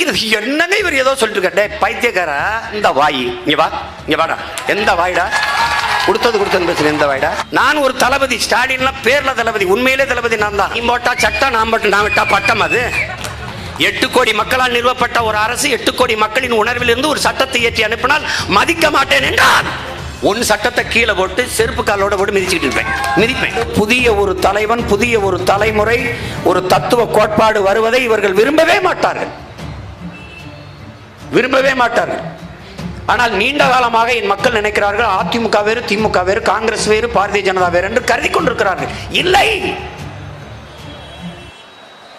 என்னங்க இவர் ஏதோ சொல்லிட்டு இருக்க பைத்தியக்காரா, இந்த வாய் இங்க வா, இங்க வாடா. எந்த வாய்டா கொடுத்தது பேசுற? எந்த வாய்டா? நான் ஒரு தளபதி, ஸ்டாலின்லாம் பேர்ல தளபதி, உண்மையிலே தளபதி நான் தான். நீ போட்டா சட்டம், நான் விட்டா பட்டம். அது 8 கோடி மக்களால் நிறுவப்பட்ட ஒரு அரசு 8 கோடி மக்களின் உணர்வில் இருந்து ஒரு சட்டத்தை ஏற்றி அனுப்பினால் மதிக்க மாட்டேன் என்றால் உன் சட்டத்தை கீழே போட்டு செருப்பு காலோட போட்டு மிதிச்சுட்டு மிதிப்பேன். புதிய ஒரு தலைவன், புதிய ஒரு தலைமுறை, ஒரு தத்துவ கோட்பாடு வருவதை இவர்கள் விரும்பவே மாட்டார்கள். ஆனால் நீண்ட காலமாக என் மக்கள் நினைக்கிறார்கள் அதிமுக வேறு, திமுக வேறு, காங்கிரஸ் வேறு, பாரதிய ஜனதா வேறு என்று கருதி கொண்டிருக்கிறார்கள். இல்லை,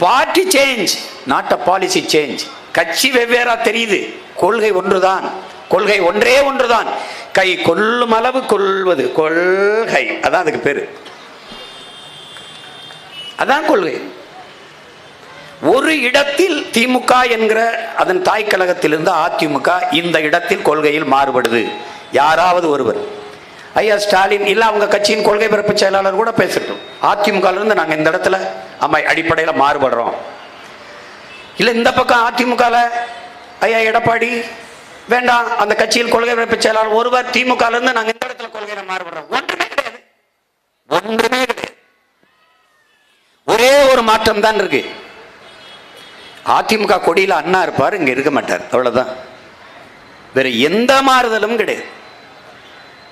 party change, not a policy change. கட்சி வெவ்வேறா தெரியுது, கொள்கை ஒன்றுதான். கொள்கை ஒன்றே ஒன்றுதான். கை கொள்ளும் அளவு கொள்வது கொள்கை, அதான் அதுக்கு பேரு, அதான் கொள்கை. ஒரு இடத்தில் திமுக என்கிற அதன் தாய் கழகத்திலிருந்து அதிமுக இந்த இடத்தில் கொள்கையில் மாறுபடுது. யாராவது ஒருவர், ஐயா ஸ்டாலின் இல்ல அவங்க கட்சியின் கொள்கை பரப்பு செயலாளர் கூட பேசட்டும், அதிமுக இருந்து நாங்க இந்த இடத்துல அடிப்படையில் மாறுபடுறோம். இல்ல இந்த பக்கம் அதிமுக ஐயா எடப்பாடி வேண்டாம், அந்த கட்சியில் கொள்கை பரப்பு செயலாளர் ஒருவர் திமுக இருந்து நாங்க இந்த இடத்துல கொள்கையில மாறுபடுறோம். ஒன்றுமே கிடையாது, ஒன்றுமே கிடையாது. ஒரே ஒரு மாற்றம் தான் இருக்கு. அதிமுக கொடியில் அண்ணா இருப்பார், இங்க இருக்க மாட்டார், அவ்வளவுதான். வேற எந்த மாறுதலும் கிடையாது.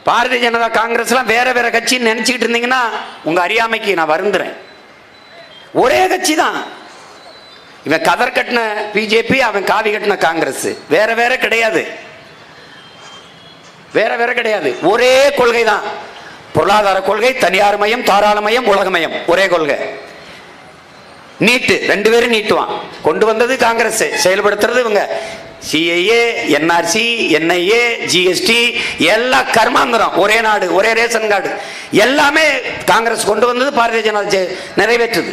பாரதிய ஜனதா காங்கிரஸ் எல்லாம் வேற வேற கட்சின்னு நினைச்சுக்கிட்டு இருந்தீங்கன்னா உங்க அறியாமைக்கு நான் வருந்துறேன். ஒரே கட்சி தான். இவன் கதர் கட்டின பிஜேபி, அவன் காவி கட்டின காங்கிரஸ், வேற வேற கிடையாது, வேற வேற கிடையாது. ஒரே கொள்கை தான். பொருளாதார கொள்கை, தனியார் மயம், தாராளமயம், உலகமயம், ஒரே கொள்கை. நீட்டு, 2 பேரும் நீட்டுவான். கொண்டு வந்தது காங்கிரஸ், செயல்படுத்துறது இவங்க. சிஐஏ, என்ஆர்சி, என்ஐஏ, ஜிஎஸ்டி எல்லாம் கர்மாந்திரம். ஒரே நாடு, ஒரே ரேஷன் கார்டு, எல்லாமே காங்கிரஸ் கொண்டு வந்தது, பாரதிய ஜனதா நிறைவேற்றுது.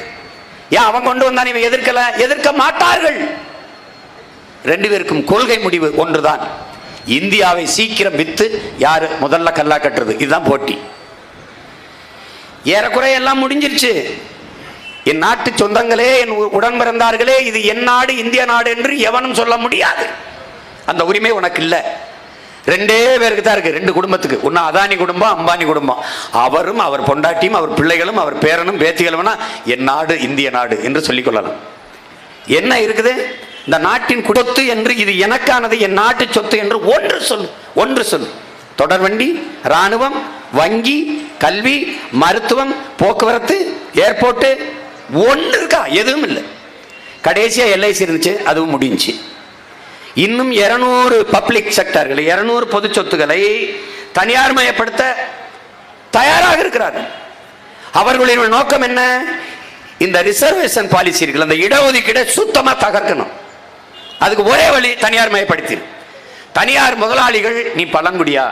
ஏன் அவன் கொண்டு வந்தான், இவன் எதிர்க்கல? எதிர்க்க மாட்டார்கள். 2 பேருக்கும் கொள்கை முடிவு ஒன்றுதான். இந்தியாவை சீக்கிரம் வித்து யாரு முதல்ல கல்லா கட்டுறது, இதுதான் போட்டி. ஏறக்குறை எல்லாம் முடிஞ்சிருச்சு. என் நாட்டு சொந்தங்களே, என் உடன் பிறந்தார்களே, இது என் நாடு, இந்திய நாடு என்று எவனும் சொல்ல முடியாது. அந்த உரிமை உனக்கு இல்லை. 2 பேருக்கு தான் இருக்கு, 2 குடும்பத்துக்கு. ஒன்னு அதானி குடும்பம், அம்பானி குடும்பம். அவரும் அவர் பொண்டாட்டியும் அவர் பிள்ளைகளும் அவர் பேரனும் பேத்திகளும் என் நாடு, இந்திய நாடு என்று சொல்லிக் கொள்ளலாம். என்ன இருக்குது இந்த நாட்டின் குடத்து என்று? இது எனக்கானது, என் நாட்டு சொத்து என்று ஒன்று சொல். தொடர்வண்டி, இராணுவம், வங்கி, கல்வி, மருத்துவம், போக்குவரத்து, ஏர்போர்ட், ஒன்று இருக்கா? எதுவும் இல்லை. கடைசியா எல்ஐசி இருந்துச்சு, அதுவும் முடிஞ்சு. இன்னும் 200 பப்ளிக் செக்டர்கள், 200 பொது சொத்துக்களை தனியார் மயப்படுத்த தயாராக இருக்கிறார்கள். அவர்களின் நோக்கம் என்ன? இந்த ரிசர்வேஷன் பாலிசி இருக்கு, அந்த இடஒதுக்கீடை சுத்தமா தகர்க்கணும். அதுக்கு ஒரே வழி தனியார் மயப்படுத்தி. தனியார் முதலாளிகள், நீ பழங்குடியா,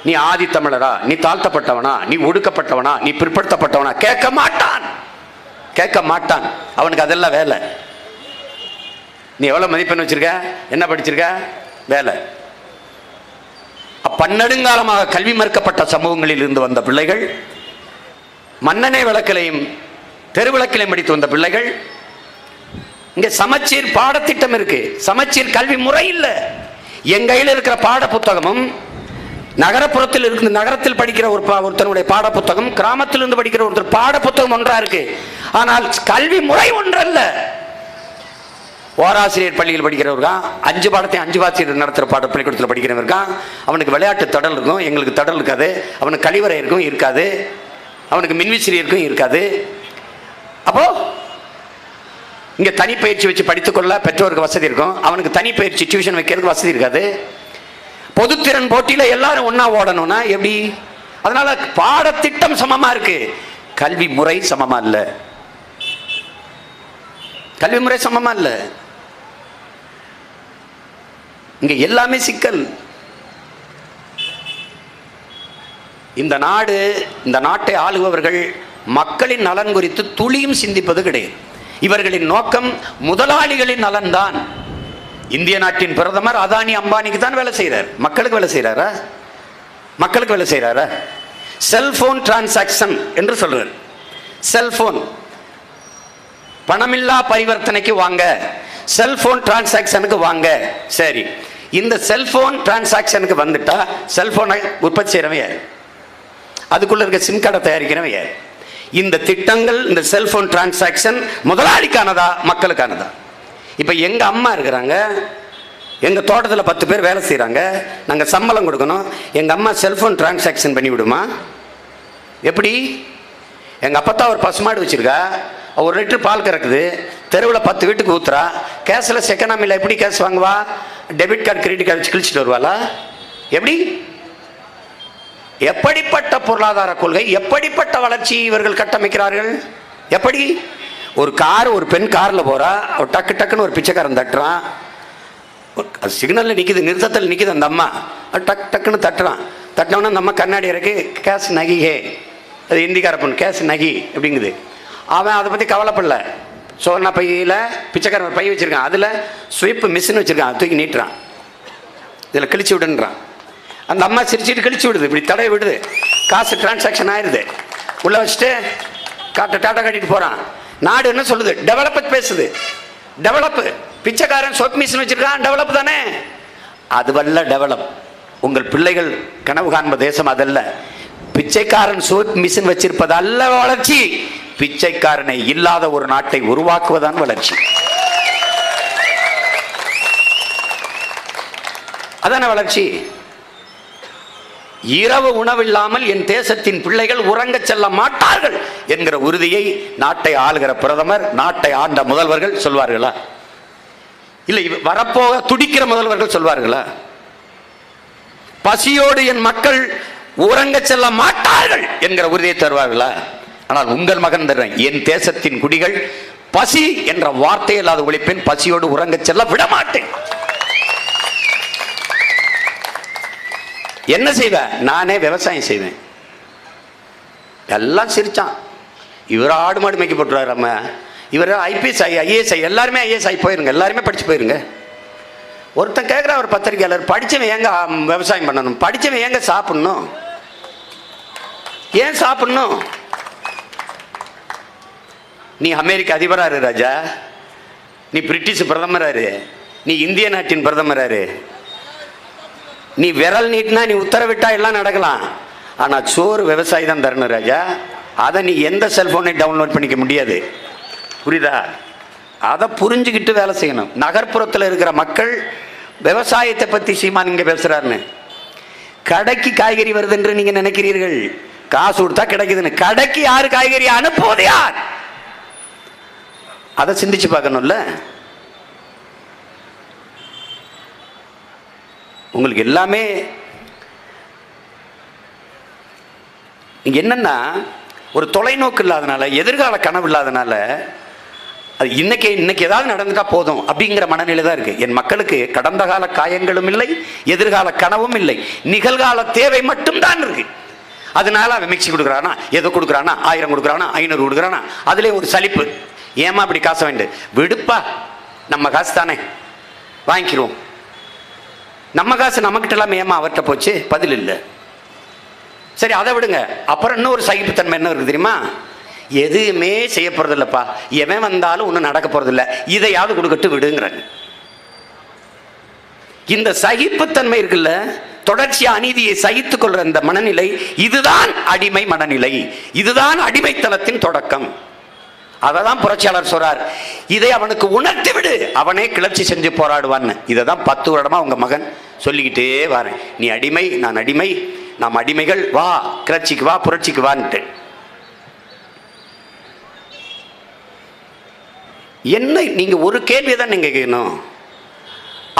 நீ ஆதி தமிழரா, நீ தாழ்த்தப்பட்டவனா, நீ ஒடுக்கப்பட்டவனா, நீ பிற்படுத்தப்பட்டவனா கேட்க மாட்டான். அவனுக்கு அதெல்லாம் வேலை. நீ எவ்வளவு மதிப்பெண் வச்சிருக்க, என்ன படிச்சிருக்க, வேலை. பன்னெடுங்காலமாக கல்வி மறுக்கப்பட்ட சமூகங்களில் இருந்து வந்த பிள்ளைகள், மண்ணெண்ணை விளக்கிலையும் தெருவிளக்கிலையும் படித்து வந்த பிள்ளைகள். இங்க சமச்சீர் பாடத்திட்டம் இருக்கு, சமச்சீர் கல்வி முறை இல்லை. என் கையில் இருக்கிற பாட புத்தகமும் நகரப்புறத்தில் இருக்கு, நகரத்தில் படிக்கிற ஒருத்தனுடைய பாட புத்தகம், கிராமத்தில் இருந்து படிக்கிற ஒருத்தர் பாட புத்தகம் ஒன்றா இருக்கு. ஆனால் கல்வி முறை ஒன்றல்ல. ஓராசிரியர் பள்ளியில் படிக்கிறவர்கான் 5 பாடத்தையும் 5 ஆசிரியர் நடத்துகிற பள்ளிக்கூடத்தில் படிக்கிறவர்கான். அவனுக்கு விளையாட்டு தடல் இருக்கும், எங்களுக்கு தடல் இருக்காது. அவனுக்கு கழிவறை இருக்கும், இருக்காது. அவனுக்கு மின்விசிறி இருக்கும், இருக்காது. அப்போ இங்க தனி பயிற்சி வச்சு படித்துக்கொள்ள பெற்றோருக்கு வசதி இருக்கும், அவனுக்கு தனி பயிற்சி டியூஷன் வைக்கிறதுக்கு வசதி இருக்காது. பொதுத்திறன் போட்டியில எல்லாரும் ஒன்னா ஓடணும்னா எப்படி? அதனால பாடத்திட்டம் சமமா இருக்கு, கல்வி முறை சமமா இல்ல. கல்வி முறை சமமா இல்ல. இங்க எல்லாமே சிக்கல். இந்த நாட்டை ஆளுபவர்கள் மக்களின் நலன் குறித்து துளியும் சிந்திப்பது கிடையாது. இவர்களின் நோக்கம் முதலாளிகளின் நலன் தான். இந்திய நாட்டின் பிரதமர் அதானி அம்பானிக்கு தான் வேலை செய்யறார், மக்களுக்கு வேலை செய்யறாரா? மக்களுக்கு வேலை செய்யறாரா? செல்போன் டிரான்சாக்சன் என்று சொல்றார். செல்போன் பணமில்லா பரிவர்த்தனைக்கு வாங்க, செல்போன் டிரான்சாக்சனுக்கு வாங்க. சரி, இந்த செல்போன் டிரான்சாக்சனுக்கு வந்துட்டா செல்போனை உற்பத்தி செய்யறவன் யார்? அதுக்குள்ள இருக்க சிம் கார்டை தயாரிக்கிறவன் யார்? இந்த திட்டங்கள், இந்த செல்போன் டிரான்சாக்சன் முதலாளிக்கானதா மக்களுக்கானதா? இப்ப எங்க அம்மா இருக்கிறாங்க, எங்க தோட்டத்தில் 10 பேர் வேலை செய்யறாங்க, நாங்க சம்பளம் கொடுக்கணும். எங்க அம்மா செல்போன் டிரான்சாக்சன் பண்ணி விடுமா? எப்படி? எங்க அப்பா ஒரு பசுமாடு வச்சிருக்கா, 1 லிட்டர் பால் கறக்குது, தெருவில் 10 வீட்டுக்கு ஊத்துறா, கேஷ்லெஸ் எக்கனாமியில் எப்படி கேஷ் வாங்குவா? டெபிட் கார்டு கிரெடிட் கார்டு வச்சு கிழிச்சிட்டு வருவாளா? எப்படி? எப்படிப்பட்ட பொருளாதார கொள்கை, எப்படிப்பட்ட வளர்ச்சி இவர்கள் கட்டமைக்கிறார்கள்? எப்படி? ஒரு கார், ஒரு பெண் கார்ல போறா, டக்கு டக்குன்னு ஒரு பிச்சைக்காரன் தட்டுறான், சிக்னல்ல நிக்குது, நிறுத்தத்தில் நிக்குது, அந்த அம்மா டக்கு டக்குன்னு தட்டுறான். தட்டினோன்னா அந்த அம்மா கண்ணாடி இருக்கு, கேஷ் நகி ஹே, அது இந்திக்கார பொண்ணு, கேஷ் நகி அப்படிங்குது. அவன் அதை பற்றி கவலைப்படல. சோனா பையில் பிச்சைக்காரன் பை வச்சிருக்கான், அதில் ஸ்வீப் மிஷின் வச்சிருக்கான், அதை தூக்கி நீட்டுறான், இதில் கிழிச்சு விடுன்றான். அந்த அம்மா சிரிச்சுட்டு கிழிச்சு விடுது, இப்படி தடவை விடுது, காசு டிரான்சாக்ஷன் ஆயிடுது. உள்ள வச்சுட்டு டாட்டா கட்டிட்டு போகிறான். நாடு என்ன சொல்லுது? டெவலப் பேசுது. டெவலப். பிச்சைக்காரன் சோப் மிஷின் வச்சிருக்கான், டெவலப் தானே? அதுவல்ல டெவலப். உங்கள் பிள்ளைகள் கனவு காண்ப தேசம் அதல்ல. பிச்சைக்காரன் சோப் மிஷின் வச்சிருப்பது அல்ல வளர்ச்சி, பிச்சைக்காரனை இல்லாத ஒரு நாட்டை உருவாக்குவதான் வளர்ச்சி. அதான வளர்ச்சி. இரவு உணவில்லாமல் என் தேசத்தின் பிள்ளைகள் உறங்க செல்ல மாட்டார்கள் என்கிற உறுதியை நாட்டை ஆளுகிற பிரதமர், நாட்டை ஆண்ட முதல்வர்கள் சொல்வார்களா? இல்லை, வரப்போக துடிக்கிற முதல்வர்கள் சொல்வார்களா? பசியோடு என் மக்கள் உறங்க செல்ல மாட்டார்கள் என்கிற உறுதியை தருவார்களா? ஆனால் உங்கள் மகன் தர்றேன், என் தேசத்தின் குடிகள் பசி என்ற வார்த்தை இல்லாத ஒழிப்பேன், பசியோடு உறங்க செல்ல விட மாட்டேன். என்ன செய்வேன்? நானே விவசாயம் செய்வேன். எல்லாம் சிரிச்சான். இவர் ஆடு மாடு மேய்க்க போட்டுருவார். நம்ம இவர் ஐபிஎஸ் ஆகி ஐஏஎஸ் ஆகி, எல்லாருமே ஐஏஎஸ் ஆகி போயிருங்க, எல்லாருமே படிச்சு போயிருங்க. ஒருத்தன் கேட்குற ஒரு பத்திரிகையாளர், படிச்சவன் ஏங்க விவசாயம் பண்ணணும்? படிச்சவன் ஏங்க சாப்பிடணும்? ஏன் சாப்பிடணும்? நீ அமெரிக்க அதிபராரு ராஜா, நீ பிரிட்டிஷ் பிரதமராரு, நீ இந்திய நாட்டின் பிரதமராரு, நீ விரல் நீட்டினா, நீ உத்தரவிட்டா எல்லாம் நடக்கலாம். ஆனா சோறு விவசாயி தான் தரணும் ராஜா. அதை நீ எந்த செல்போனை டவுன்லோட் பண்ணிக்க முடியாது. புரியுதா? அதை புரிஞ்சுக்கிட்டு வேலை செய்யணும். நகர்ப்புறத்தில் இருக்கிற மக்கள் விவசாயத்தை பத்தி சீமான் இங்க பேசுறாருன்னு, கடைக்கு காய்கறி வருது என்று நீங்க நினைக்கிறீர்கள். காசு கொடுத்தா கிடைக்குதுன்னு. கடைக்கு யாரு காய்கறி அனுப்புவது? யார்? அதை சிந்திச்சு பார்க்கணும்ல. உங்களுக்கு எல்லாமே என்னன்னா, ஒரு தொலைநோக்கு இல்லாதனால, எதிர்கால கனவு இல்லாதனால, அது இன்னைக்கு ஏதாவது நடந்துட்டா போதும் அப்படிங்கிற மனநிலை தான் இருக்கு. என் மக்களுக்கு கடந்த கால காயங்களும் இல்லை, எதிர்கால கனவும் இல்லை, நிகழ்கால தேவை மட்டும்தான் இருக்கு. அதனால அவன் மிக்சி கொடுக்குறானா, எதோ கொடுக்குறானா, 1000 கொடுக்குறானா, 500 கொடுக்குறானா, அதுல ஒரு சலிப்பு. ஏமா அப்படி காசு வேண்டு? விடுப்பா, நம்ம காசு தானே, வாங்கிக்கிறோம். நம்ம காசு நம்மகிட்ட இல்லாம ஏமா அவர்கிட்ட போச்சு? பதில் இல்லை. சரி, அதை விடுங்க. அப்புறம் இன்னொரு சகிப்புத்தன்மை என்ன இருக்கு தெரியுமா? எதுவுமே செய்ய போறது இல்லப்பா, எவன் வந்தாலும் ஒன்றும் நடக்க போறது இல்லை, இதையாவது கொடுக்கட்டு விடுங்கிறாங்க. இந்த சகிப்புத்தன்மை இருக்குல்ல, தொடர்ச்சியா அநீதியை சகித்துக் கொள்ற இந்த மனநிலை, இதுதான் அடிமை மனநிலை, இதுதான் அடிமைத்தனத்தின் தொடக்கம். அததான் புரட்சியாளர் சொல்றார், இதை அவனுக்கு உணர்த்தி விடு, அவனே கிளர்ச்சி செஞ்சு போராடுவான்னு. இதை தான் 10 வருடமா உங்க மகன் சொல்லிக்கிட்டே வரேன். நீ அடிமை, நான் அடிமை, நாம் அடிமைகள், வா கிளர்ச்சிக்கு வா, புரட்சிக்கு வான்ட்டு. என்ன நீங்க ஒரு கேள்வியை தான் நீங்க கேட்கணும்.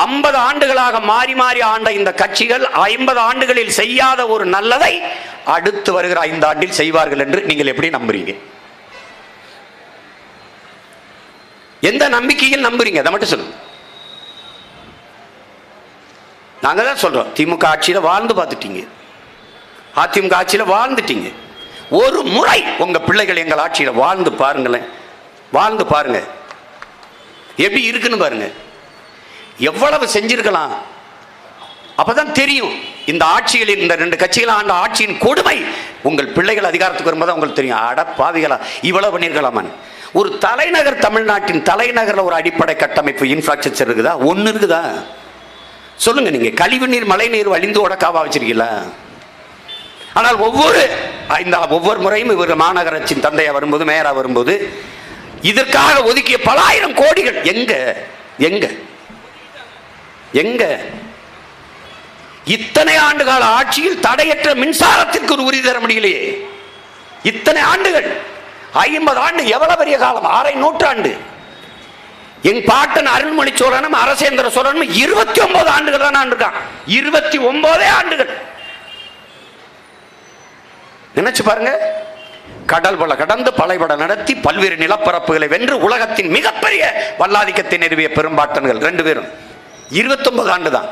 50 ஆண்டுகளாக மாறி மாறி ஆண்ட இந்த கட்சிகள் 50 ஆண்டுகளில் செய்யாத ஒரு நல்லதை அடுத்து வருகிற 5 ஆண்டில் செய்வார்கள் என்று நீங்கள் எப்படி நம்புறீங்க? எந்த நம்பிக்கையில் நம்புறீங்க? அதை மட்டும் சொல்லுங்க. நாங்க தான் சொல்றோம், திமுக ஆட்சியில வாழ்ந்து பார்த்துட்டீங்க, அதிமுக ஆட்சியில வாழ்ந்துட்டீங்க. ஒரு முறை உங்க பிள்ளைகள் எங்கள் ஆட்சியில வாழ்ந்து பாருங்களேன், வாழ்ந்து பாருங்க, எப்படி இருக்குன்னு பாருங்க, எவ்வளவு செஞ்சிருக்கலாம். அப்பதான் தெரியும் இந்த ஆட்சிகளில், இந்த 2 கட்சிகள் ஆண்ட ஆட்சியின் கொடுமை. உங்கள் பிள்ளைகள் அதிகாரத்துக்கு வரும்போது உங்களுக்கு தெரியும், அட பாவிகளா இவ்வளவு பண்ணிருக்கலாமான்னு. ஒரு தலைநகர், தமிழ்நாட்டின் தலைநகரில் ஒரு அடிப்படை கட்டமைப்பு இன்ஃப்ராஸ்ட்ரக்சர் இருக்குதா? ஒன்று இருக்குதா? சொல்லுங்க. நீங்க கழிவு நீர், மழை நீர் வழிந்து ஓடக்காவா வச்சிருக்கீங்களா? ஆனால் ஒவ்வொரு முறையும் இவர் மாநகராட்சியின் தந்தையா வரும்போது, மேயரா வரும்போது இதற்காக ஒதுக்கிய பல ஆயிரம் கோடிகள் எங்க எங்க எங்க? இத்தனை ஆண்டு கால ஆட்சியில் தடையற்ற மின்சாரத்திற்கு ஒரு உறுதி தர முடியலையே. இத்தனை ஆண்டுகள், 50 ஆண்டு எவ்வளவு பெரிய காலம், 6 நூற்றாண்டு. என் பாட்டன் அருள்மொழி சோழனும் அரசேந்திர சோழனும் 29 ஆண்டுகள் தான் ஆண்டிருக்கான். 29 ஆண்டுகள். நினைச்சு பாருங்க. கடல் பல கடந்து பலைபட நடத்தி பல்வேறு நிலப்பரப்புகளை வென்று உலகத்தின் மிகப்பெரிய வல்லாதிக்கத்தை நிறுவிய பெரும்பாட்டன்கள் 2 பேரும் 29 ஆண்டு தான்.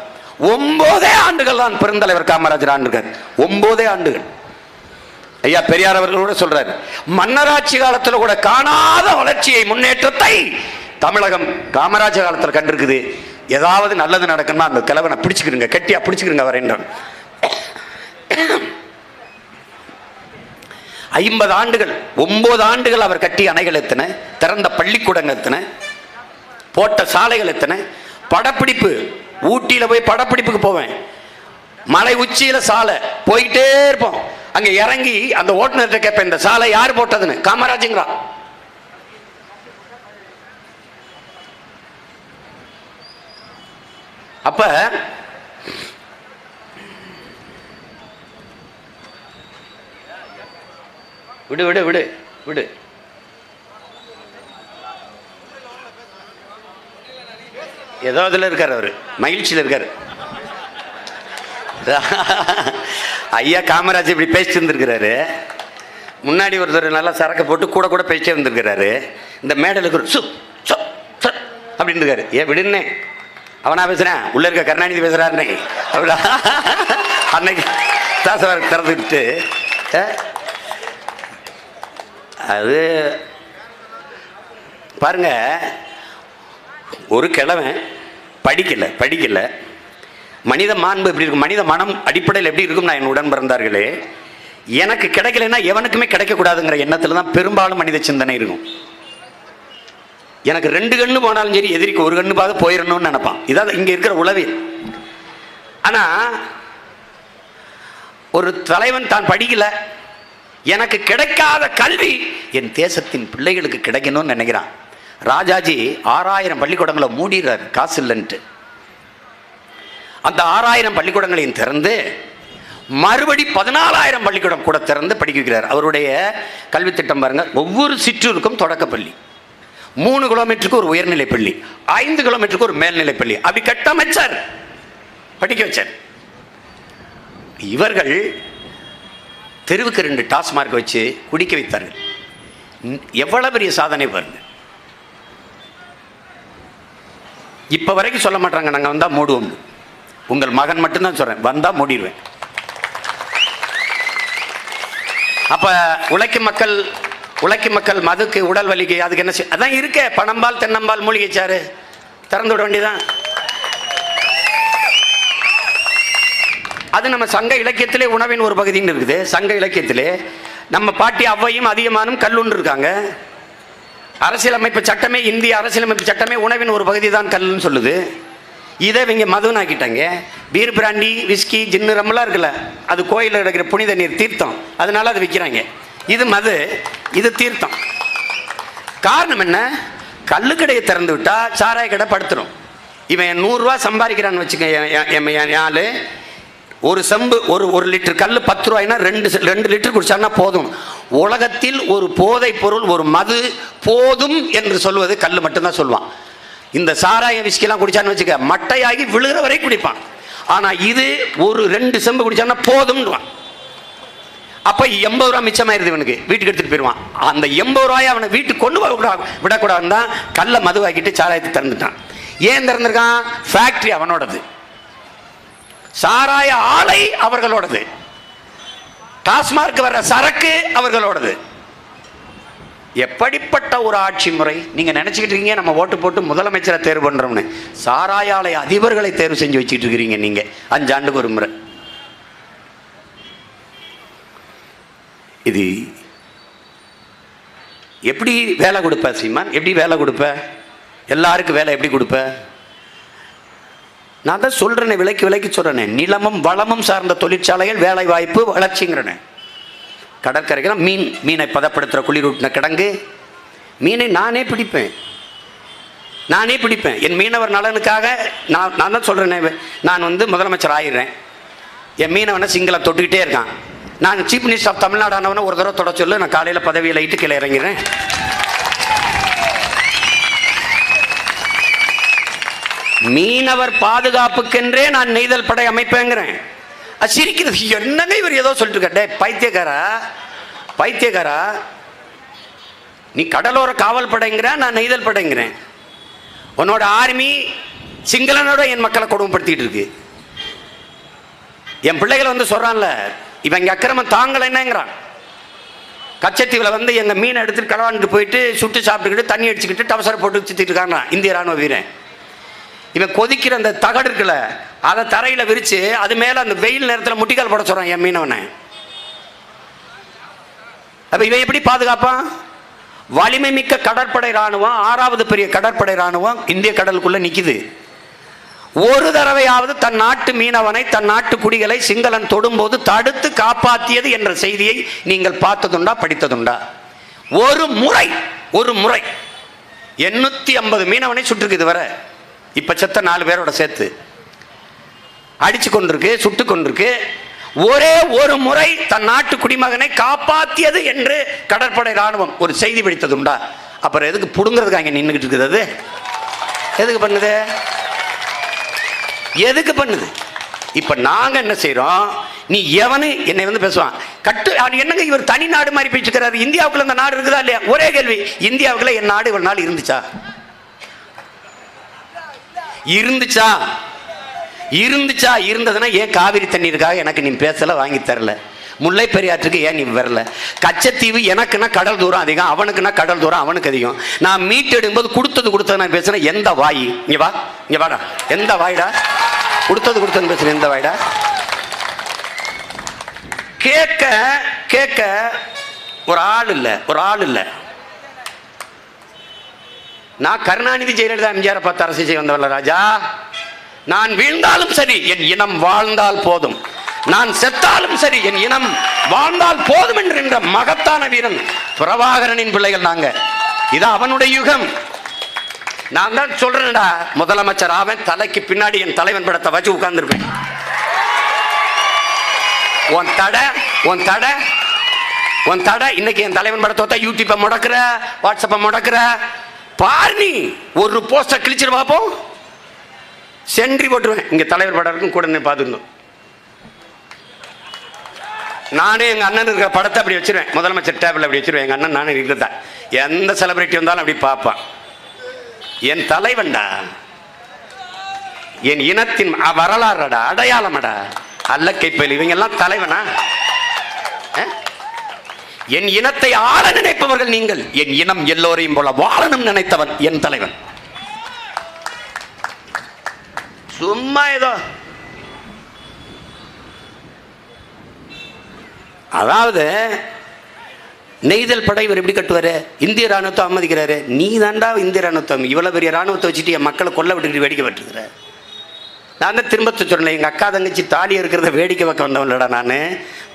9 ஆண்டுகள் தான் பெருந்தலைவர் காமராஜர் ஆண்டுகள். 9 ஆண்டுகள். ஐயா பெரியார் அவர்களோட சொல்றாரு, மன்னராட்சி காலத்தில் கூட காணாத வளர்ச்சியை, முன்னேற்றத்தை தமிழகம் காமராஜர் காலத்தில் கண்டிருக்குது. ஏதாவது நல்லது நடக்கணும்னா அந்த கிழவனை பிடிச்சுக்கிறங்க, கெட்டியா பிடிச்சுக்கிறங்க வரேன்றான். 50 ஆண்டுகள், 9 ஆண்டுகள் அவர் கட்டிய அணைகள் எத்தனை, திறந்த பள்ளிக்கூடங்கள் எத்தனை, போட்ட சாலைகள் எத்தனை, படப்பிடிப்பு. ஊட்டியில போய் படப்பிடிப்புக்கு போவேன், மலை உச்சியில சாலை போயிட்டே இருப்போம். அங்க இறங்கி அந்த ஓட்டுநர்கிட்ட கேட்பேன், இந்த சாலை யார் போட்டதுன்னு. காமராஜுங்கிறா. அப்ப விடு விடு விடு விடு. ஏதோ அதுல இருக்காரு, அவரு மகிழ்ச்சியில் இருக்காரு. ஐயா காமராஜ் இப்படி பேசிட்டு இருந்திருக்கிறாரு. முன்னாடி ஒருத்தர் நல்லா சரக்கு போட்டு கூட கூட பேசிட்டே இருந்திருக்கிறாரு. இந்த மேடையில் இருக்கிற அப்படின்னு இருக்காரு. ஏன் விடுன்னே, அவனா பேசுறேன், உள்ள இருக்க கருணாநிதி பேசுறாரு. அப்படின்னா அன்னைக்கு தாசவார திறந்துக்கிட்டு அது பாருங்க. ஒரு கிழவன் படிக்கல மனித மாண்பு எப்படி இருக்கும், மனித மனம் அடிப்படையில் எப்படி இருக்கும்? நான் என் உடன் பிறந்தார்களே, எனக்கு கிடைக்கலன்னா எவனுக்குமே கிடைக்கக்கூடாதுங்கிற எண்ணத்தில் தான் பெரும்பாலும் மனித சிந்தனை இருக்கும். எனக்கு 2 கண்ணு போனாலும் சரி, எதிரிக்கு 1 கண்ணு பார்த்து போயிடணும்னு நினைப்பான். இதான் இங்க இருக்கிற உளவியல். ஆனா ஒரு தலைவன் தான் படிக்கல, எனக்கு கிடைக்காத கல்வி என் தேசத்தின் பிள்ளைகளுக்கு கிடைக்கணும்னு நினைக்கிறான். ராஜாஜி 6000 பள்ளிக்கூடங்களை மூடிடுறாரு காசு இல்லைன்ட்டு. அந்த 6000 பள்ளிக்கூடங்களையும் திறந்து மறுபடி 14000 பள்ளிக்கூடம் கூட திறந்து படிக்க வைக்கிறார். அவருடைய கல்வி திட்டம் பாருங்க. ஒவ்வொரு சிற்றூருக்கும் தொடக்கப்பள்ளி, 3 கிலோமீட்டருக்கு ஒரு உயர்நிலை பள்ளி, 5 கிலோமீட்டருக்கு ஒரு மேல்நிலை பள்ளி, அப்படி கட்டமைச்சார், படிக்க வச்சார். இவர்கள் தெருவுக்கு 2 டாஸ்மார்க் வச்சு குடிக்க வைத்தார்கள். எவ்வளவு பெரிய சாதனை பாருங்க. இப்ப வரைக்கும் சொல்ல மாட்டாங்க, நாங்க வந்தா மூடுவோம். உங்கள் மகன் மட்டும்தான் சொல்றேன், வந்தா மூடிடுவேன். அப்ப உழைக்கும் மக்கள் மதுக்கு, உடல் வலிக்கு, அதுக்கு என்ன அதான் இருக்க, பனம்பால் தென்னம்பால் மூலிகை சாறு திறந்து விட வேண்டியதான். அது நம்ம சங்க இலக்கியத்திலே உணவின் ஒரு பகுதின்னு இருக்குது. சங்க இலக்கியத்திலே நம்ம பாட்டி அவ்வையும் அதிகமானும் கல்லுன்னு இருக்காங்க. அரசியலமைப்பு சட்டமே, இந்திய அரசியலமைப்பு சட்டமே உணவின் ஒரு பகுதி தான் கல்லுன்னு சொல்லுது. இதை இவங்க மதுன்னு ஆக்கிட்டாங்க. பீர், பிராண்டி, விஸ்கி, ஜின்னு, ரம்மெல்லாம் இருக்குல்ல, அது கோயிலில் இருக்கிற புனித நீர், தீர்த்தம், அதனால அது விற்கிறாங்க. இது மது, இது தீர்த்தம். காரணம் என்ன? கல்லுக்கடையை திறந்து விட்டா சாராய கடை படுத்துரும். இவன் 100 ரூபா சம்பாதிக்கிறான்னு வச்சுக்க, ஆளு ஒரு செம்பு, ஒரு லிட்டர் கல் 10 ரூபாய்னா 2 லிட்டர் குடிச்சான்னா போதும். உலகத்தில் ஒரு போதை பொருள், ஒரு மது போதும் என்று சொல்வது கல் மட்டும்தான் சொல்லுவான். இந்த சாராய விஸ்கிலாம் குடிச்சான்னு வச்சுக்க, மட்டையாகி விழுகிற வரை குடிப்பான். ஆனா இது ஒரு 2 செம்பு குடிச்சான்னா போதும்னுவான். அப்ப 80 ரூபா மிச்சமாயிருது இவனுக்கு, வீட்டுக்கு எடுத்துட்டு போயிடுவான். அந்த 80 ரூபாயை அவனை வீட்டுக்கு கொண்டு விடக்கூடாதுன்னு தான் கல்லை மதுவாக்கிட்டு சாராயத்தை திறந்துட்டான். ஏன் திறந்திருக்கான்? ஃபேக்டரி அவனோடது, சாராய ஆலை அவர்களோடது, டாஸ்மார்க் வர்ற சரக்கு அவர்களோடது. எப்படிப்பட்ட ஒரு ஆட்சி முறை! நீங்க நினைச்சுக்கிட்டு இருக்கீங்க நம்ம ஓட்டு போட்டு முதலமைச்சரை தேர்வு பண்றோம்னு. சாராய ஆலை அதிபர்களை தேர்வு செஞ்சு வச்சுட்டு இருக்கிறீங்க நீங்க 5 ஆண்டுக்கு ஒரு முறை. இது எப்படி வேலை கொடுப்ப சீமான்? எப்படி வேலை கொடுப்ப? எல்லாருக்கும் வேலை எப்படி கொடுப்ப? நான் தான் சொல்றேனே, விலைக்கு சொல்றேனே, நிலமும் வளமும் சார்ந்த தொழிற்சாலைகள், வேலை வாய்ப்பு, வளர்ச்சிங்கிறேன். கடற்கரைக்கு மீனை பதப்படுத்துகிற குளிரூட்டின கிடங்கு, மீனை நானே பிடிப்பேன். என் மீனவர் நலனுக்காக நான் தான் சொல்கிறேனே, நான் முதலமைச்சர் ஆயிடுறேன். என் மீனவனை சிங்கள தொட்டுக்கிட்டே இருக்கான். நான் சீஃப் மினிஸ்டர் ஆஃப் தமிழ்நாடு ஆனவனை ஒரு தடவை தொட சொல்லு, நான் காலையில் பதவியில் இட்டு கீழே இறங்கிறேன். மீனவர் பாதுகாப்புக்கென்றே நான் நெய்தல் படை அமைப்பேங்கிறேன். அது சிரிக்கிறது. என்னங்க இவர் ஏதோ சொல்லிட்டு இருக்க? பைத்தியக்காரா, நீ கடலோர காவல் படைங்கிற, நான் நெய்தல் படைங்கிறேன். உன்னோட ஆர்மி சிங்களனோட என் மக்களை கொடுமைப்படுத்திட்டு இருக்கு. என் பிள்ளைகளை சொல்றான்ல, இவங்க அக்கிரமம் தாங்கல என்னங்கிறான். கச்சத்தீவில் எங்க மீனை எடுத்துட்டு கடவாண்டுட்டு போயிட்டு சுட்டு சாப்பிட்டுக்கிட்டு தண்ணி அடிச்சுக்கிட்டு டவசரை போட்டு சுத்திட்டு இருக்காங்க இந்திய ராணுவ வீரன். இவன் கொதிக்கிற அந்த தகடு இருக்குல்ல, அதை தரையில விரிச்சு அது மேல அந்த வெயில் நேரத்தில் முட்டிக்கால் போட சொல்றான் என் மீனவனை. அப்ப இவன் எப்படி பாதுகாப்பான்? வலிமை மிக்க கடற்படை ராணுவம், 6வது பெரிய கடற்படை ராணுவம் இந்திய கடலுக்குள்ள நிக்குது. ஒரு தடவையாவது தன் நாட்டு மீனவனை, தன் நாட்டு குடிகளை சிங்களன் தொடும்போது தடுத்து காப்பாற்றியது என்ற செய்தியை நீங்கள் பார்த்ததுண்டா, படித்ததுண்டா? ஒரு முறை 850 மீனவனை சுட்டுருக்கு இதுவரை. இப்ப செத்த 4 பேரோட சேர்த்து அடிச்சு கொண்டிருக்கு, சுட்டு கொண்டிருக்கு. ஒரே ஒரு முறை தன் நாட்டு குடிமகனை காப்பாற்றியது என்று கடற்படை ராணுவம் ஒரு செய்தி படித்ததுண்டா? அப்புறம் எதுக்கு புடுங்கிறதுக்கு அங்கே நின்றுகிட்டு இருக்குது? அது எதுக்கு பண்ணுது? இப்ப நாங்க என்ன செய்யறோம்? நீ எவனு என்னை பேசுவான் என்னங்க இவர் தனி நாடு மாதிரி பேச்சுக்கிறாரு. இந்தியாவுக்குள்ள இந்த நாடு இருக்குதா இல்லையா? ஒரே கேள்வி, இந்தியாவுக்குள்ள என் நாடு இவ்வளவு நாள் இருந்துச்சா? இருந்ததுன்னா ஏன் காவிரி தண்ணீருக்காக எனக்கு நீ பேசல, வாங்கி தரல? முல்லை பெரியாற்றுக்கு ஏன் நீ வரல? கச்சத்தீவு எனக்குன்னா கடல் தூரம் அதிகம், அவனுக்குன்னா கடல் தூரம் அவனுக்கு அதிகம். நான் மீட்டெடுக்கும்போது கொடுத்தது நான் பேசுறேன். எந்த வாய்? இங்க வாடா. எந்த வாய்டா? கொடுத்தது பேசுறேன். எந்த வாய்டா? கேட்க ஒரு ஆள் இல்ல. நான் கருணாநிதி, ஜெயலலிதா, எம்ஜிஆரை பார்த்து அரசு செய்ய வந்தவல்ல ராஜா. நான் வீழ்ந்தாலும் சரி என் இனம் வாழ்ந்தால் போதும், நான் செத்தாலும் சரி என் இனம் வாழ்ந்தால் போதும் என்கின்ற மகத்தான வீரன் பிரபாகரனின் பிள்ளைகள் நாங்க. இது அவனுடைய யுகம். நான் தான் சொல்றேன்டா, முதலமைச்சர் ஆவேன், தலைக்கு பின்னாடி என் தலைவன் படத்தை வச்சு உட்கார்ந்துருப்பேன். உன் தடை இன்னைக்கு என் தலைவன் படத்தை யூடியூப்பை முடக்குற, வாட்ஸ்அப்பை முடக்குற பாரு. நீ ஒரு போஸ்டர் கிழிச்சிட்டு பார்ப்போம், சென்ட்ரி போட்டுருவேன். இங்க தலைவர் படம் இருக்கும், கூட பார்த்துருந்தோம். நானே எங்க அண்ணன் இருக்கிற படத்தை அப்படி வச்சிருவேன், முதலமைச்சர் டேபிள் அப்படி வச்சிருவேன். எங்க அண்ணன் நானே இருக்கிறதா, எந்த செலிபிரிட்டி வந்தாலும் அப்படி பார்ப்பான். என் தலைவன்டா, என் இனத்தின் வரலாறுடா, அடையாளமடா. அல்ல கைப்பல் இவங்க எல்லாம் தலைவனா? என் இனத்தை ஆள நினைப்பவர்கள் நீங்கள். என் இனம் எல்லோரையும் போல வாழணும் நினைத்தவன் என் தலைவன். சும்மா ஏதோ அதாவது நெய்தல் படை இவர் எப்படி கட்டுவாரு? இந்திய ராணுவத்தை அனுமதிக்கிறாரு. நீ தாண்டா இந்திய ராணுவத்தை, இவ்வளவு பெரிய ராணுவத்தை வச்சுட்டு என் மக்களை கொல்ல விட்டுக்கிட்டு வேடிக்கை விட்டுருக்கிற. நான் தான் திரும்ப சொன்னேன், எங்க அக்கா தங்கச்சி தாலி இருக்கிறத வேடிக்கை வைக்க வந்தவன்லடா நான்.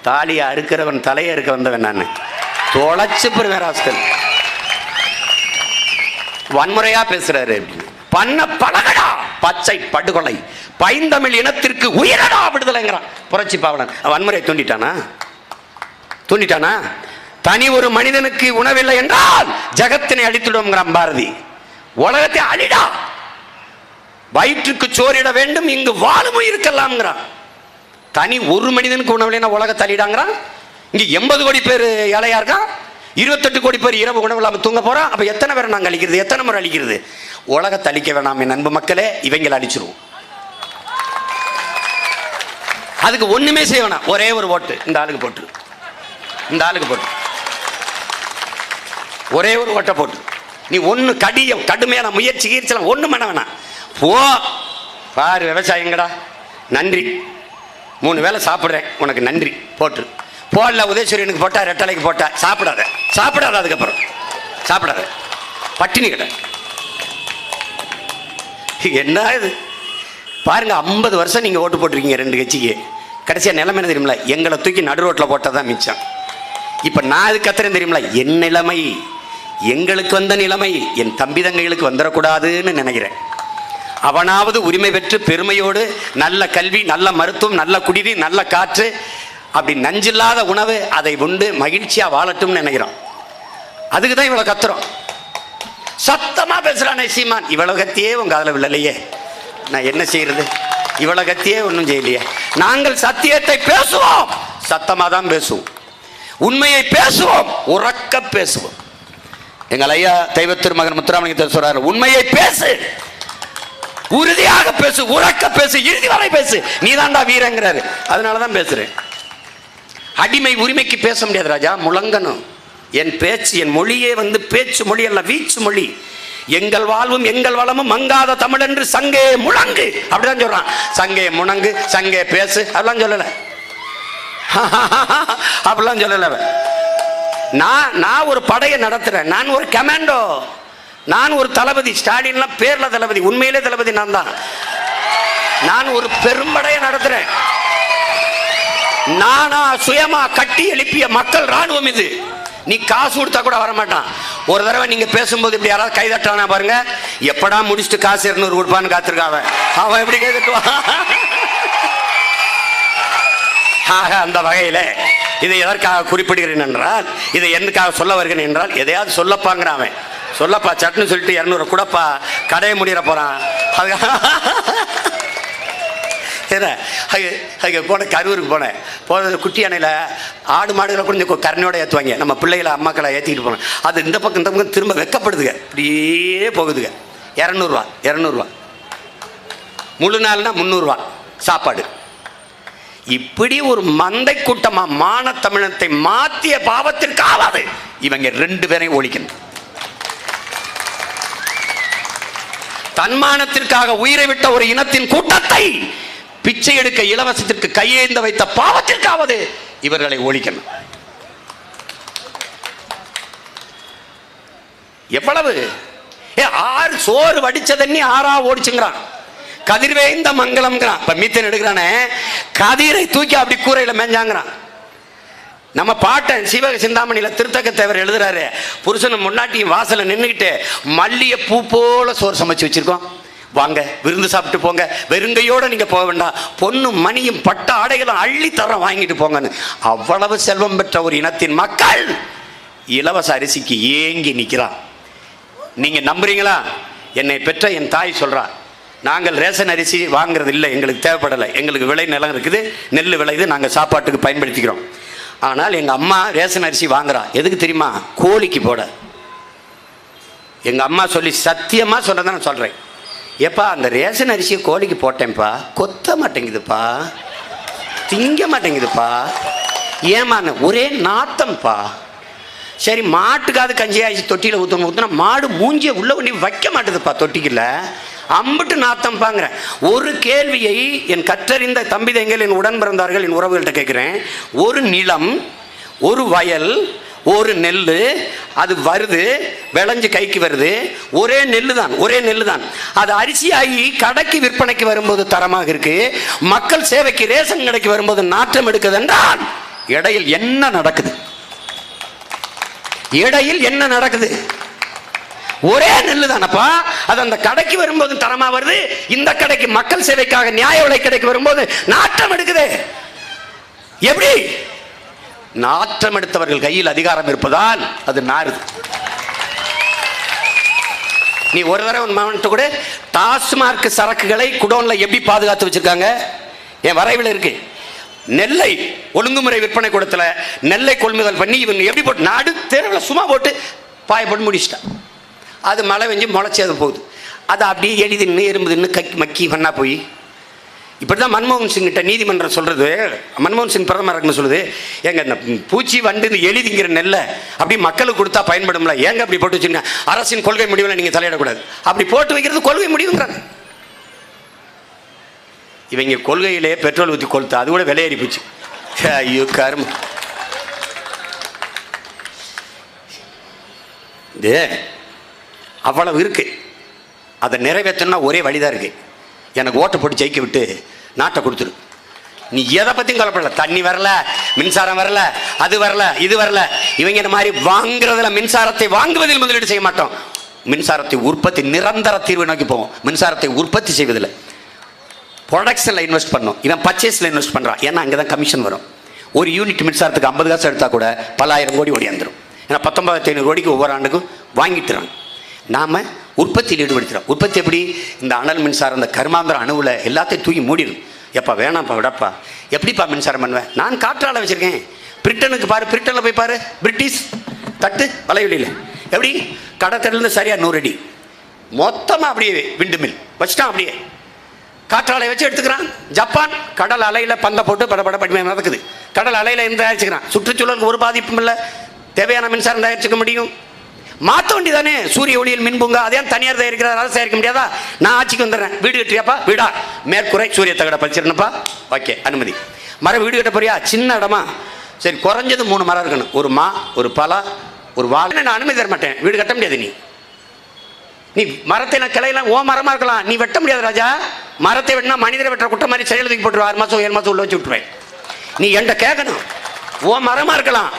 தாலியை அறுக்கிறவன் தலையை இருக்க வந்தவன் நான். தொலைச்சு பெருவேராஸ்கல் வன்முறையா பேசுறாரு. பண்ண பழகடா பச்சை படுகொலை, பைந்தமிழ் இனத்திற்கு உயிரடா விடுதலைங்கிறான் புரட்சி பாவலன். வன்முறை தூண்டிட்டானா? தனி ஒரு மனிதனுக்கு உணவில்லை என்றால் ஜகத்தினை அழித்துடுங்கிறான் பாரதி. உலகத்தை அழிடா, வயிற்றுக்கு சோறிட வேண்டும், இங்கு வாழும் இருக்கலாம். தனி ஒரு மனிதனுக்கு உணவில்லைன்னா உலகத்தை அழிடாங்கிறான். இங்க 80 கோடி பேர் ஏழையா இருக்கா, 28 கோடி பேர் இரவு உணவு இல்லாமல் தூங்க போறான். அப்ப எத்தனை பேரை நாங்கள் அழிக்கிறது? எத்தனை முறை அழிக்கிறது? உலகத்தை அழிக்க வேணாம் என் அன்பு மக்களே, இவங்களை அழிச்சிருவோம். அதுக்கு ஒண்ணுமே செய்ய வேணாம், ஒரே ஒரு ஓட்டு இந்த ஆளுக்கு போட்டு, ஒரே ஒரு ஓட்டை போட்டு நீ ஒண்ணு கடுமையான முயற்சி கீர்ச்சலாம் ஒண்ணும் பண்ண வேணாம். போ பாரு விவசாயங்கடா, நன்றி 3 வேளை சாப்பிட்றேன் உனக்கு நன்றி போட்டு. போடல உதயசூரியனுக்கு போட்டா, ரெட்டலைக்கு போட்டா சாப்பிடாத. அதுக்கப்புறம் சாப்பிடாத, பட்டினி கடை. என்ன இது பாருங்க, 50 வருஷம் நீங்கள் ஓட்டு போட்டிருக்கீங்க 2 கட்சிக்கு. கடைசியாக நிலைமை என்ன தெரியுமில்ல, எங்களை தூக்கி நடு ரோட்டில் போட்டால் தான் மிச்சம். இப்போ நான் அது கத்துறேன் தெரியுமில்ல, என் நிலைமை, எங்களுக்கு வந்த நிலைமை என் தம்பி தங்கைகளுக்கு வந்துடக்கூடாதுன்னு நினைக்கிறேன். அவனாவது உரிமை பெற்று பெருமையோடு நல்ல கல்வி, நல்ல மருத்துவம், நல்ல குடிநீர், நல்ல காற்று, அப்படி நஞ்சில்லாத உணவு அதை உண்டு மகிழ்ச்சியாக வாழட்டும்னு நினைக்கிறோம். அதுக்கு தான் இவ்வளோ கத்துறோம். சத்தமாக பேசுகிறானே சீமான், இவ்வளோ கத்தியே உங்க காதில் விழலையே, நான் என்ன செய்யறது? இவ்வளோ கத்தியே ஒன்றும் செய்யலையே. நாங்கள் சத்தியத்தை பேசுவோம், சத்தமாக தான் பேசுவோம், உண்மையை பேசுவோம், உறக்க பேசுவோம். எங்கள் ஐயா தெய்வ திருமகன் முத்துராமலிங்க சொல்றாரு, உண்மையை பேசு, உறுதியாக பேசு, உறக்க பேசு, இறுதி வரை பேசு, நீ தான்டா வீரங்கிறாரு. அதனால தான் பேசுறேன். அடிமை உரிமைக்கு பேச முடியாது ராஜா, முழங்கணும். என் பேச்சு, என் மொழியே பேச்சு மொழி அல்ல, வீச்சு மொழி. எங்கள் வாழ்வும் எங்கள் வளமும் மங்காத தமிழ் என்று சங்கே முழங்கு, அப்படிதான் சொல்றான். சங்கே முழங்கு, சங்கே பேசு, அப்படிலாம் சொல்லல, அப்படிலாம் சொல்லல. நான் ஒரு படையை நடத்துறேன், நான் ஒரு கமாண்டோ, நான் ஒரு தளபதி. ஸ்டாலின்லாம் பேர்ல தளபதி, உண்மையிலே தளபதி நான் தான். நான் ஒரு பெரும்படையை நடத்துறேன். நானா சுயமா கட்டி எழுப்பிய மக்கள் ராணுவம் இது. நீ காசு கொடுத்தா கூட வரமாட்டான். ஒரு தடவை நீங்க பேசும்போது இப்படி யாராவது கைதட்டானா பாருங்க, எப்படா முடிச்சுட்டு காசு 200 கொடுப்பான்னு காத்திருக்காவ. அவன் எப்படி கைதட்டுவான்? அந்த வகையில இதை எதற்காக குறிப்பிடுகிறேன் என்றால், இதை எதுக்காக சொல்ல வருகிறேன் என்றால், எதையாவது சொல்லப்பாங்கிறான் அவன். சொல்லப்பா சட்டுன்னு சொல்லிட்டு 200 கூடப்பா கடையை முடிகிற போறான். போன கரூருக்கு போனேன். குட்டி அணையில் ஆடு மாடுகளை கொஞ்சம் கருணையோட ஏற்றுவாங்க. நம்ம பிள்ளைகளை அம்மாக்களை ஏற்றிக்கிட்டு போனேன். அது இந்த பக்கம் திரும்ப வெக்கப்படுதுங்க, இப்படியே போகுதுங்க. 200 முழு நாள்னா 300 சாப்பாடு. இப்படி ஒரு மந்தை கூட்டமாக மான தமிழத்தை மாற்றிய பாவத்திற்காவது இவங்க 2 பேரையும் ஒழிக்கணும். தன்மானத்திற்காக உயிரை விட்ட ஒரு இனத்தின் கூட்டத்தை பிச்சை எடுக்க இலவசத்திற்கு கையேந்த வைத்த பாவத்திற்காவது இவர்களை ஒழிக்கணும். எவ்வளவு 6 சோறு வடிச்ச தண்ணி 6ஆ ஓடிச்சுங்கிறான். கதிர்வேந்த மங்கலம்ங்கிறான். இப்ப மீத்தன் எடுக்கிறானே, கதிரை தூக்கி அப்படி கூரையில மேஞ்சாங்கிறான். நம்ம பாட்டன் சிவக சிந்தாமணியில திருத்தக்க தேவர் எழுதுறாரு, புருஷன் முன்னாட்டியும் வாசல நின்றுகிட்டு மல்லிகை பூ போல சோறு சமைச்சு வச்சிருக்கோம், வாங்க விருந்து சாப்பிட்டு போங்க, வெறுங்கையோட நீங்க போக வேண்டாம், பொண்ணும் மணியும் பட்ட ஆடைகளும் அள்ளி தரம் வாங்கிட்டு போங்கன்னு. அவ்வளவு செல்வம் பெற்ற ஒரு இனத்தின் மக்கள் இலவச அரிசிக்கு ஏங்கி நிற்கிறான். நீங்க நம்புறீங்களா? என்னை பெற்ற என் தாய் சொல்றா, நாங்கள் ரேஷன் அரிசி வாங்குறது இல்லை, எங்களுக்கு தேவைப்படலை, எங்களுக்கு விளை நிலம் இருக்குது, நெல் விளையுது, நாங்கள் சாப்பாட்டுக்கு பயன்படுத்திக்கிறோம். ஆனால் எங்கள் அம்மா ரேஷன் அரிசி வாங்குறா. எதுக்கு தெரியுமா? கோழிக்கு போட. எங்கள் அம்மா சொல்லி சத்தியமாக சொன்னதை நான் சொல்கிறேன். ஏப்பா அந்த ரேஷன் அரிசியை கோழிக்கு போட்டேன்ப்பா, கொத்த மாட்டேங்குதுப்பா, திங்க மாட்டேங்குதுப்பா, ஏமான்னு ஒரே நாத்தம்ப்பா. சரி மாட்டுக்காவது கஞ்சி ஆயிடுச்சு, தொட்டியில் ஊற்றினா மாடு மூஞ்சியை உள்ள கொண்டு வைக்க மாட்டேதுப்பா தொட்டிக்குள்ள, அம்பிட்டு நாத்தம் பாங்கிறேன். ஒரு கேள்வியை என் கற்றறிந்த தம்பி தங்கைகள், என் உடன் பிறந்தார்கள், என் உறவுகள்கிட்ட கேட்குறேன். ஒரு நிலம், ஒரு வயல், ஒரு நெல், அது வருது, விளைஞ்சு கைக்கு வருது, ஒரே நெல்லு தான். அது அரிசியாகி கடைக்கு விற்பனைக்கு வரும்போது தரமாக இருக்கு, மக்கள் சேவைக்கு ரேஷன் கடைக்கு வரும்போது நாற்றம் எடுக்குது என்றால் இடையில் என்ன நடக்குது? ஒரே நெல்லு தானப்பா, அது அந்த கடைக்கு வரும்போது தரமா வருது, இந்த கடைக்கு மக்கள் சேவைக்காக நியாய விலை கடைக்கு வரும்போது நாற்றம் எடுக்குது. எப்படி? நாற்றம் எடுத்தவர்கள் கையில் அதிகாரம் இருப்பதால் அது நாறுது. நீ ஒரு தடவை கூட டாஸ்மார்க் சரக்குகளை குடோன்ல எப்படி பாதுகாத்து வச்சிருக்காங்க என் வரைவில் இருக்கு. நெல்லை ஒழுங்குமுறை விற்பனை கூடத்துல நெல்லை கொள்முதல் பண்ணி இவங்க எப்படி போட்டு நாடு தேர்வில் சும்மா போட்டு பாயப்பட்டு முடிச்சிட்டா. அது மழை வெஞ்சு முளைச்சி அது போகுது. அது அப்படியே எளிதின்னு எறும்புதுன்னு மக்கி பண்ணா போய் இப்படி தான் மன்மோகன் சிங் கிட்ட நீதிமன்றம் சொல்றது. மன்மோகன் சிங் பிரதமர் இருக்குன்னு சொல்லுது, ஏங்க இந்த பூச்சி வண்டு எளிதிங்கிற நெல்லை அப்படி மக்களுக்கு கொடுத்தா பயன்படும்ல, ஏங்க அப்படி போட்டு வச்சுருங்க, அரசின் கொள்கை முடிவில் நீங்கள் தலையிடக்கூடாது, அப்படி போட்டு வைக்கிறது கொள்கை முடிவுங்கிறாங்க. இவங்க கொள்கையிலே பெட்ரோல் ஊற்றி கொளுத்து, அது கூட விலையேறி போச்சு. ஐயோ கரும்பு. இது அவ்வளவு இருக்கு. அதை நிறைவேற்றணும்னா ஒரே வழிதான் இருக்கு. எனக்கு ஓட்டு போட்டு ஜெயிக்க விட்டு நாட்டை கொடுத்துரு. நீ எதை பத்தியும் கவலைப்படல. தண்ணி வரல, மின்சாரம் வரல, அது வரல, இது வரல. இவங்க இந்த மாதிரி வாங்குறதுல, மின்சாரத்தை வாங்குவதில் முதலீடு செய்ய மாட்டோம். மின்சாரத்தை உற்பத்தி, நிரந்தர தீர்வு நோக்கி போவோம். மின்சாரத்தை உற்பத்தி செய்வதில், ப்ரொடக்ஷனில் இன்வெஸ்ட் பண்ணோம். இவன் பர்ச்சேஸில் இன்வெஸ்ட் பண்ணுறான். ஏன்னா அங்கே தான் கமிஷன் வரும். ஒரு யூனிட் மின்சாரத்துக்கு 50 காசு எடுத்தால் கூட பல ஆயிரம் கோடி ஓடியாந்துடும். ஏன்னா 19,500 கோடிக்கு ஒவ்வொரு ஆண்டுக்கும் வாங்கிட்டுறாங்க. நாம் உற்பத்தியில் ஈடுபடுத்துகிறோம். உற்பத்தி எப்படி? இந்த அனல் மின்சாரம், இந்த கருமாந்திர அணுவில் எல்லாத்தையும் தூக்கி மூடிடும். எப்பா வேணாம்ப்பா விடப்பா. எப்படிப்பா மின்சாரம் பண்ணுவேன்? நான் காற்றாலை வச்சுருக்கேன். பிரிட்டனுக்கு பாரு, பிரிட்டனில் போய் பாரு, பிரிட்டிஷ் தட்டு வலைவெளியில் எப்படி கடற்கரையிலேருந்து சரியாக 100 அடி மொத்தமாக அப்படியே விண்டு மில் வச்சுட்டான். அப்படியே காற்றாலை வச்சு எடுத்துக்கிறான். ஜப்பான் கடல் அலையில் பந்தை போட்டு படப்பட படிமை நடக்குது. கடல் அலையில் இருந்து தயாரிச்சுக்கிறான். சுற்றுச்சூழலுக்கு ஒரு பாதிப்பும் இல்லை. தேவையான மின்சாரம் தயாரிச்சுக்க முடியும். மாற்ற வேண்டியதானே. சூரிய ஒளியில் மின்பூங்கா அதே தனியார் தயாரிக்கிறார், அரசு தயாரிக்க முடியாதா? நான் ஆட்சிக்கு வந்துடுறேன். வீடு கட்டுறியாப்பா? வீடா? மேற்கூரை சூரிய தகட பதிச்சிருந்தப்பா, ஓகே அனுமதி. மரம் வீடு கட்ட போறியா? சின்ன இடமா? சரி, குறைஞ்சது 3 மரம் இருக்கணும். ஒரு மா, ஒரு பலா, ஒரு வாழை. நான் அனுமதி தர மாட்டேன். வீடு கட்ட முடியாது. நீ மரத்தை கிளையெல்லாம் ஓ மரமா இருக்கலாம், நீ வெட்ட முடியாது ராஜா. மரத்தை வெட்டினா மனிதரை வெட்டுற குற்றம் மாதிரி செயல் தூக்கி போட்டுருவா. 6 மாதம் 7 மாதம் உள்ள வச்சு விட்டுருவேன். நீ என்கிட்ட கேட்கணும். ஓ மரமா இருக்கலாம்,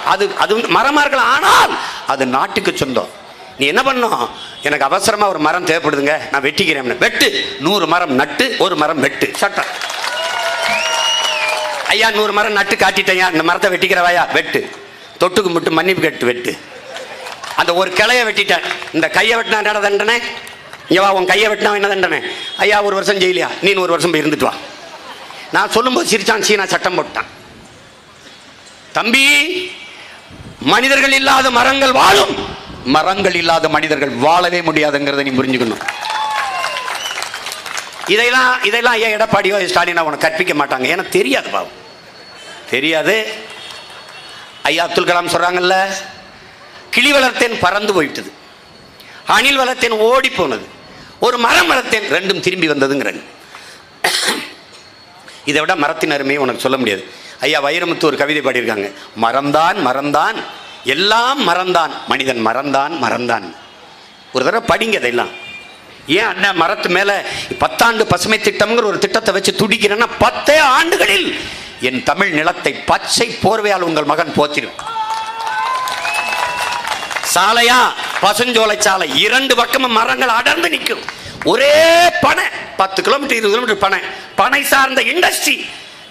அது மரமா இருக்கலாம், ஆனால் அது நாட்டுக்கு சொந்தம். நீ என்ன பண்ணும்? எனக்கு அவசரமா ஒரு மரம் தேவைப்படுதுங்க, நான் வெட்டிக்கிறேன். வெட்டு. 100 மரம் நட்டு, 1 மரம் வெட்டு. சட்டம். ஐயா 100 மரம் நட்டு காட்டிட்டேன், இந்த மரத்தை வெட்டிக்கிறவாயா? வெட்டு. தொட்டுக்கு மட்டும் மன்னிப்பு கேட்டு வெட்டு. அந்த ஒரு கிளையை வெட்டிட்டேன். இந்த கையை வெட்டினா என்ன தண்டனை? இங்கே வா, உன் கையை வெட்டினா என்ன தண்டனை? ஐயா 1 வருஷம் ஜெயிலியா, நீ 1 வருஷம் போய் இருந்துட்டு வா. நான் சொல்லும்போது சிரிச்சான். சீனா சட்டம் போட்டான். தம்பி, மனிதர்கள் இல்லாத மரங்கள் வாழும், மரங்கள் இல்லாத மனிதர்கள் வாழவே முடியாதுங்கிறத நீ புரிஞ்சுக்கணும். இதெல்லாம் ஏன் எடப்பாடியோ ஸ்டாலினோ உனக்கு கற்பிக்க மாட்டாங்க? ஏன்னா தெரியாது, பாவம் தெரியாது. ஐயா அப்துல் கலாம் சொல்றாங்கல்ல, கிளி வளர்த்தேன் பறந்து போயிட்டது, அணில் வளர்த்தேன் ஓடி போனது, ஒரு மரம் வளர்த்தேன் ரெண்டும் திரும்பி வந்ததுங்கிறாங்க. இதை விட மரத்தின் அருமையை உனக்கு சொல்ல முடியாது. ஐயா வைரமுத்து ஒரு கவிதை பாடியிருக்காங்க. மறந்தான் மறந்தான் எல்லாம் மறந்தான், மனிதன் மறந்தான் மறந்தான். ஒரு தடவை படிங்க இதெல்லாம். ஏன் அண்ணன் மரத்து மேல 10 ஆண்டு பசுமை திட்டம்ங்கிற ஒரு திட்டத்தை வச்சு துடிக்கிறேன்னா, 10 ஆண்டுகளில் என் தமிழ் நிலத்தை பச்சை போர்வையால் உங்கள் மகன் போத்திடும். சாலையா, பசுஞ்சோலை சாலை, 2 பக்கமும் மரங்கள் அடர்ந்து நிற்கும். ஒரே பனை, 10 கிலோமீட்டர் 20 கிலோமீட்டர் பனை, பனை சார்ந்த இண்டஸ்ட்ரி,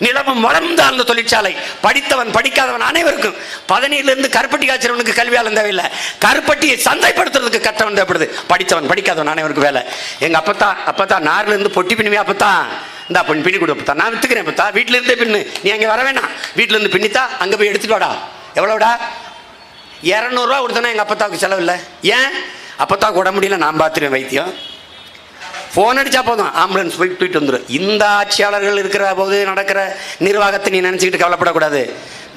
நிலமும் வளர்ந்த அந்த தொழிற்சாலை. படித்தவன் படிக்காதவன் அனைவருக்கும். 17 கருப்பட்டி காய்ச்சறவனுக்கு கல்வியாளன் தேவையில்லை, கருப்பட்டியை சந்தைப்படுத்துறதுக்கு கற்றவன் தேவைப்படுது. படித்தவன் படிக்காதவன் அனைவருக்கும் வேலை. எங்க அப்பத்தான் நார்ல இருந்து பொட்டி பின்னுவே. அப்பத்தான் இந்த பின்னி கொடு, அப்பத்தான் நான் வித்துக்கிறேன். அப்பத்தா வீட்டுல இருந்தே பின்னு, நீ அங்க வர வேணாம், வீட்டுல இருந்து பின்னித்தா, அங்க போய் எடுத்துட்டு வாடா. எவ்வளவுடா? 200 ரூபா கொடுத்தனா எங்க அப்பத்தாவுக்கு செலவு இல்லை. ஏன்? அப்பத்தாவுக்கு உட முடியல, நான் பார்த்துருவேன் வைத்தியம். போன் அடிச்சா போதும், ஆம்புலன்ஸ் போய் தூக்கிட்டு வந்துடும். இந்த ஆட்சியாளர்கள் இருக்கிற போது நடக்கிற நிர்வாகத்தை நீ நினைச்சுக்கிட்டு கவலைப்படக்கூடாது.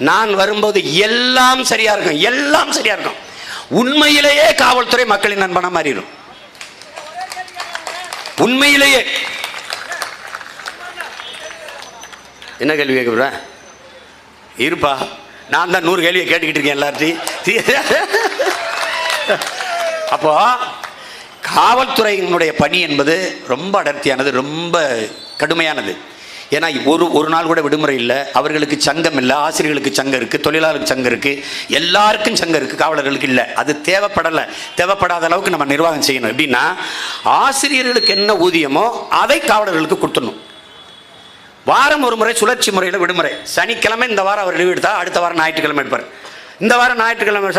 நான் வரும்போது எல்லாம் சரியா இருக்கும், எல்லாம் சரியா இருக்கும். உண்மையிலேயே காவல்துறை மக்களின் நண்பனா மாறிடும். உண்மையிலேயே. என்ன கேள்வி கேட்க இருப்பா? நான் தான் 100 கேள்வியை கேட்டுக்கிட்டு இருக்கேன் எல்லார்ட்டையும். அப்போ காவல்துறையினுடைய பணி என்பது ரொம்ப அடர்த்தியானது, ரொம்ப கடுமையானது. ஏன்னா ஒரு நாள் கூட விடுமுறை இல்லை. அவர்களுக்கு சங்கம் இல்லை, ஆசிரியர்களுக்கு சங்கம் இருக்குது, தொழிலாளருக்கு சங்கம் இருக்குது, எல்லாருக்கும் சங்கம் இருக்குது, காவலர்களுக்கு இல்லை. அது தேவைப்படாத அளவுக்கு நம்ம நிர்வாகம் செய்யணும். எப்படின்னா, ஆசிரியர்களுக்கு என்ன ஊதியமோ அதை காவலர்களுக்கு கொடுத்துடணும். வாரம் ஒரு முறை சுழற்சி முறையில் விடுமுறை. சனிக்கிழமை இந்த வாரம் அவர் லீவ் எடுத்தால் அடுத்த வாரம் ஞாயிற்றுக்கிழமை எடுப்பார். இந்த வாரம் ஞாயிற்றுக்கிழமை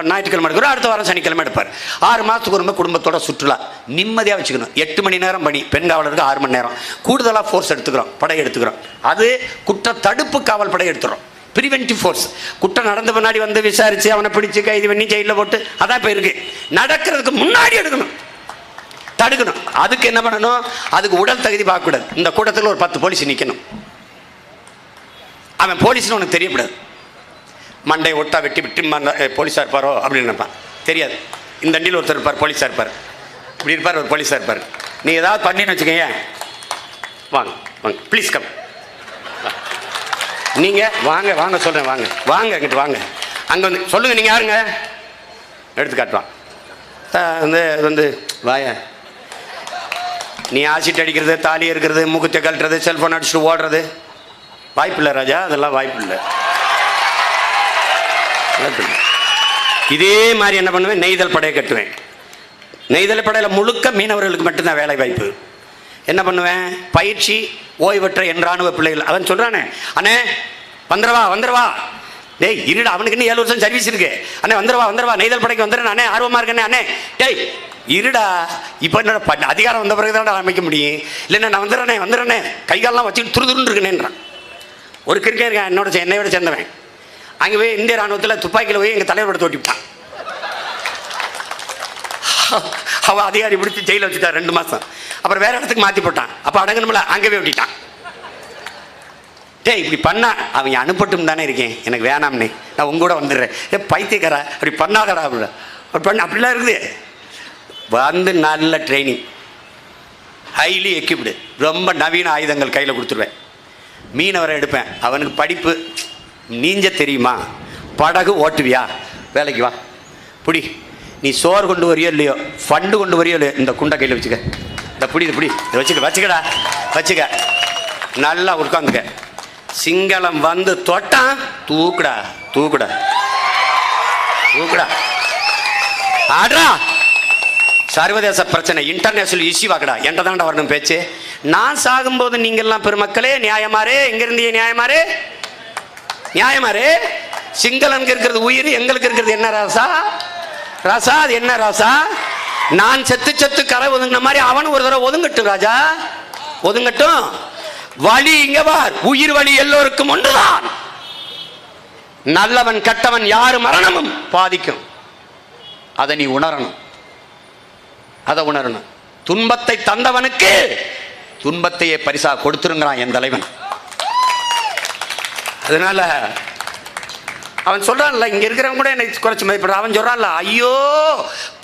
ஞாயிற்றுக்கிழமை எடுக்கிறார், அடுத்த வாரம் சனிக்கிழமை எடுப்பார். 6 மாதத்துக்கு ஒரு குடும்பத்தோட சுற்றுலா நிம்மதியாக வச்சுக்கணும். 8 மணி நேரம் பணி, பெண் காவலருக்கு 6 மணி நேரம் கூடுதலாக ஃபோர்ஸ் எடுத்துக்கிறோம், படை எடுத்துக்கிறோம். அது குற்ற தடுப்பு காவல் படை எடுத்துகிறோம், ப்ரிவென்டிவ் ஃபோர்ஸ். குற்றம் நடந்த முன்னாடி வந்து விசாரித்து அவனை பிடிச்சி கைது பண்ணி ஜெயிலில் போட்டு அதான் இப்போ இருக்கு. நடக்கிறதுக்கு முன்னாடி எடுக்கணும், தடுக்கணும். அதுக்கு என்ன பண்ணணும்? அதுக்கு உடல் தகுதி பார்க்கக்கூடாது. இந்த கூட்டத்தில் ஒரு 10 போலீஸ் நிற்கணும். அவன் போலீஸ்னு உனக்கு தெரியக்கூடாது. மண்டை ஒட்டா வெட்டி விட்டு போலீஸாக இருப்பாரோ அப்படின்னு நினைப்பான். தெரியாது. இந்த அண்டியில் ஒருத்தர் இருப்பார், போலீஸாக இருப்பார், இப்படி இருப்பார், ஒரு போலீஸாக இருப்பார். நீ ஏதாவது பண்ணின்னு வச்சுக்கோங்க, வாங்க வாங்க ப்ளீஸ் கம், நீங்கள் வாங்க வாங்க சொல்கிறேன், வாங்க வாங்க இங்கிட்டு வாங்க, அங்கே வந்து சொல்லுங்கள் நீங்கள் யாருங்க எடுத்து காட்டுவான். வந்து வந்து வாய நீ ஆசிட் அடிக்கிறது, தாலி இருக்கிறது, மூக்குத்தை கழட்டுறது, செல்ஃபோன் அடிச்சுட்டு ஓடுறது வாய்ப்பு இல்லை ராஜா, அதெல்லாம் வாய்ப்பு இல்லை. இதே மாதிரி என்ன பண்ணுவேன், நெய்தல் படையை கட்டுவேன். நெய்தல் படையில் முழுக்க மீனவர்களுக்கு மட்டும்தான் வேலை வாய்ப்பு. என்ன பண்ணுவேன், பயிற்சி ஓய்வற்ற என் ராணுவ பிள்ளைகள். அவன் சொல்கிறானே, அண்ணே வந்துடுவா டேய் இருடா, அவனுக்கு இன்னும் 7 வருஷம் சர்வீஸ் இருக்கு, அண்ணே வந்துடுவா நெய்தல் படைக்கு வந்துடுறேன் அண்ணே, ஆர்வமாக இருக்கண்ணே அண்ணே. டேய் இருடா, இப்போ என்னோட அதிகாரம் வந்த பிறகு தான் அமைக்க முடியும், இல்லைண்ணா நான் வந்துடுறேனே கைகாலெலாம் வச்சுட்டு துருதுருன்னு இருக்குனேன்றான். ஒரு கிரிக்கெட் இருக்கேன் என்னையோட சேர்ந்தவன், அங்கே போய் இந்திய ராணுவத்தில் துப்பாக்கியில் போய் எங்கள் தலைவர் படுத்து ஓட்டிவிட்டான். அவன் அதிகாரி பிடிச்சி ஜெயிலில் வச்சுட்டான் 2 மாதம். அப்புறம் வேறு இடத்துக்கு மாற்றி போட்டான். அப்போ அடங்கணும்ல, அங்கே போய் ஓட்டிட்டான். டேய் இப்படி பண்ணா அவங்க அனுப்பட்டும் தானே இருக்கேன், எனக்கு வேணாம்னே, நான் உங்க கூட வந்துடுறேன். பைத்தியக்காரா அப்படி பண்ணாதடா அப்படிலாம் இருக்குது. வந்து நல்ல ட்ரைனிங், ஹைலி எக்யூப்டு, ரொம்ப நவீன ஆயுதங்கள் கையில் கொடுத்துருவேன். மீனவரை எடுப்பேன், அவனுக்கு படிப்பு நீஞ்ச தெரியுமா, படகு ஓட்டுவியா, வேலைக்கு வா, புடி, நீ சோறு கொண்டு வரியோ இல்லையோ, ஃபண்டு கொண்டு வரியோ இல்லையோ, இந்த குண்டை கையில் வச்சுக்க, இந்த புடி வச்சுக்க நல்லா உட்காந்துக்க. சிங்களம் வந்து தொட்டான், தூக்குடா ஆடுறா. சர்வதேச பிரச்சனை, இன்டர்நேஷனல் இஷ்யூ வாக்கடா, என்கிட்ட தான்டா வரணும் பேச்சு. நான் சாகும்போது நீங்கள்லாம் பெருமக்களே நியாயமாரே, எங்க இருந்தீங்க நியாயமாரே. சிங்களனுக்கு இருக்கிறது உயிர், எங்களுக்கு இருக்கிறது என்ன ராசா, அது என்ன ராசா? நான் செத்து கரை ஒதுங்கின மாதிரி அவனும் ஒரு தடவை ஒதுங்கட்டும் ராஜா, ஒதுங்கட்டும். வழி இங்க பார், உயிர் வழி எல்லோருக்கும் ஒன்றுதான். நல்லவன் கெட்டவன் யாரு மரணமும் பாதிக்கும், அதை நீ உணரணும். துன்பத்தை தந்தவனுக்கு துன்பத்தையே பரிசா கொடுத்துருங்கிறான் என் தலைவன். அதனால அவன் சொல்றான்ல, இங்க இருக்கிறவங்க கூட என்னை குறைச்சி மதிப்பிடுறான். அவன் சொல்றான்ல, ஐயோ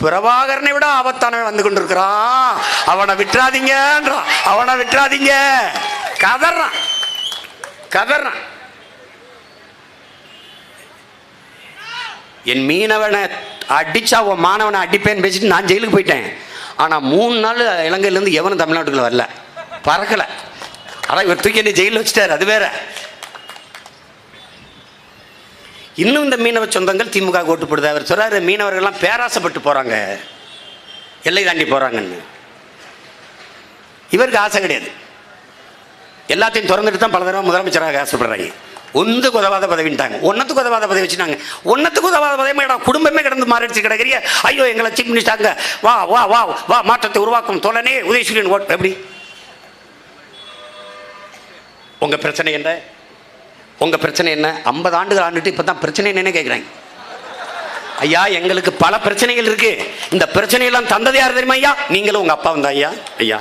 பிரபாகரனை விட ஆபத்தானவன் வந்து கொண்டிருக்கிறான், அவனை விட்டுறாதீங்க. கதறான். என் மீனவனை அடிச்சா உன் மாணவனை அடிப்பேன்னு பேசிட்டு நான் ஜெயிலுக்கு போயிட்டேன். ஆனால் 3 நாள் இலங்கையிலேருந்து எவனும் தமிழ்நாட்டுக்குள்ள வரல, பறக்கலை. அதான் இவர் தூக்கி என்னை ஜெயிலில் வச்சுட்டார், அது வேற. இன்னும் இந்த மீனவ சொந்தங்கள் திமுக ஓட்டு போடுது. அவர் சொல்றாரு, மீனவர்கள்லாம் பேராசைப்பட்டு போகிறாங்க, எல்லை தாண்டி போகிறாங்கன்னு. இவருக்கு ஆசை கிடையாது, எல்லாத்தையும் திறந்துட்டு தான் பல தடவை முதலமைச்சராக ஆசைப்படுறாங்க. ஒன்றுக்கு உதவாத பதவிட்டாங்க, ஒன்னத்துக்கு உதவாத பதவி வச்சுட்டாங்க. ஒன்னத்துக்கு உதவாத பதவி குடும்பமே கிடந்து மாறிடுச்சு கிடக்கிறிய. ஐயோ எங்களை சீஃப் மினிஸ்டர், வா மாற்றத்தை உருவாக்கும் தோழனே உதயசூரியன் ஓட். எப்படி உங்க பிரச்சனை என்ன? 50 ஆண்டுகள் ஆண்டுட்டு இப்போ தான் பிரச்சனை என்னன்னு கேட்குறாங்க. ஐயா எங்களுக்கு பல பிரச்சனைகள் இருக்கு, இந்த பிரச்சனையெல்லாம் தந்தது யார் தெரியுமா ஐயா? நீங்களும் உங்க அப்பா வந்தா ஐயா.